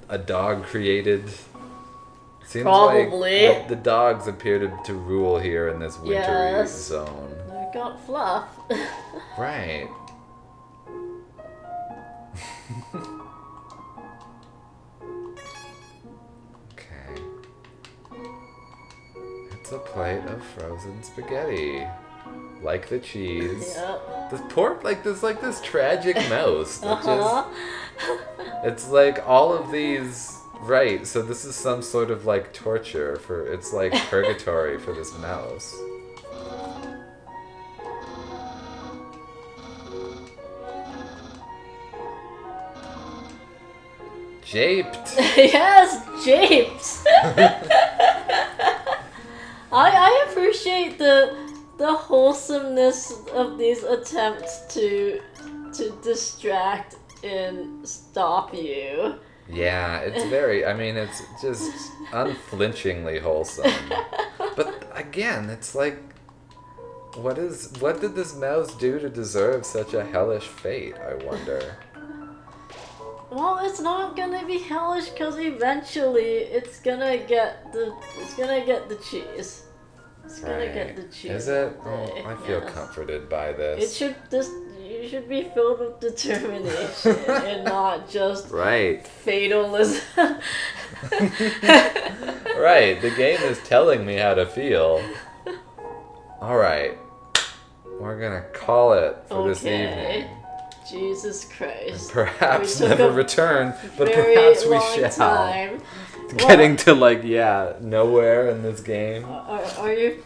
a dog created? Seems Probably. like the dogs appear to rule here in this wintry zone. They got fluff. Right. Okay. It's a plate of frozen spaghetti. Like the cheese. Yep. This tragic mouse. That just, it's like all of these. Right, so this is some sort of like torture it's like purgatory for this mouse. Japed. Yes, japes. I appreciate the wholesomeness of these attempts to distract and stop you. Yeah, it's it's just unflinchingly wholesome. But again, it's like, what did this mouse do to deserve such a hellish fate, I wonder? Well, it's not gonna be hellish because eventually it's gonna get the cheese. It's gonna get the cheese. Is it? Oh, I feel comforted by this. You should be filled with determination and not just fatalism. Right, the game is telling me how to feel. Alright, we're gonna call it for this evening. Jesus Christ. Perhaps never return, but perhaps we shall. Time. Getting to nowhere in this game. Are you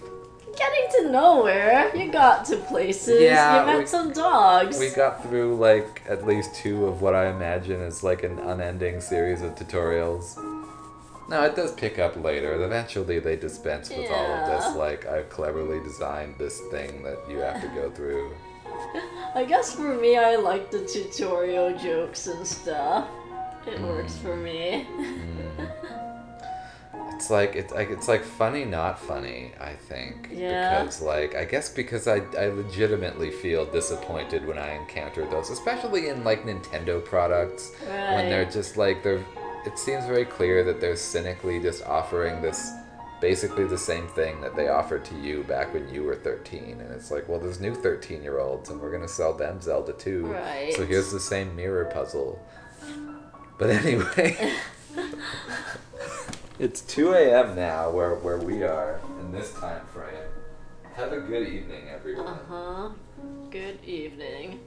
getting to nowhere? You got to places. Yeah, you met some dogs. We got through at least 2 of what I imagine is an unending series of tutorials. No, it does pick up later. Eventually they dispense with all of this, I've cleverly designed this thing that you have to go through. I guess for me, I like the tutorial jokes and stuff. It works for me. It's like funny, not funny, I think. Yeah. Because because I legitimately feel disappointed when I encounter those, especially in Nintendo products. Right. When they're just it seems very clear that they're cynically just offering this, basically the same thing that they offered to you back when you were 13. And it's like, well, there's new 13-year-olds, and we're going to sell them Zelda too. Right. So here's the same mirror puzzle. But anyway, it's 2 a.m. now where we are in this time frame. Have a good evening, everyone. Good evening.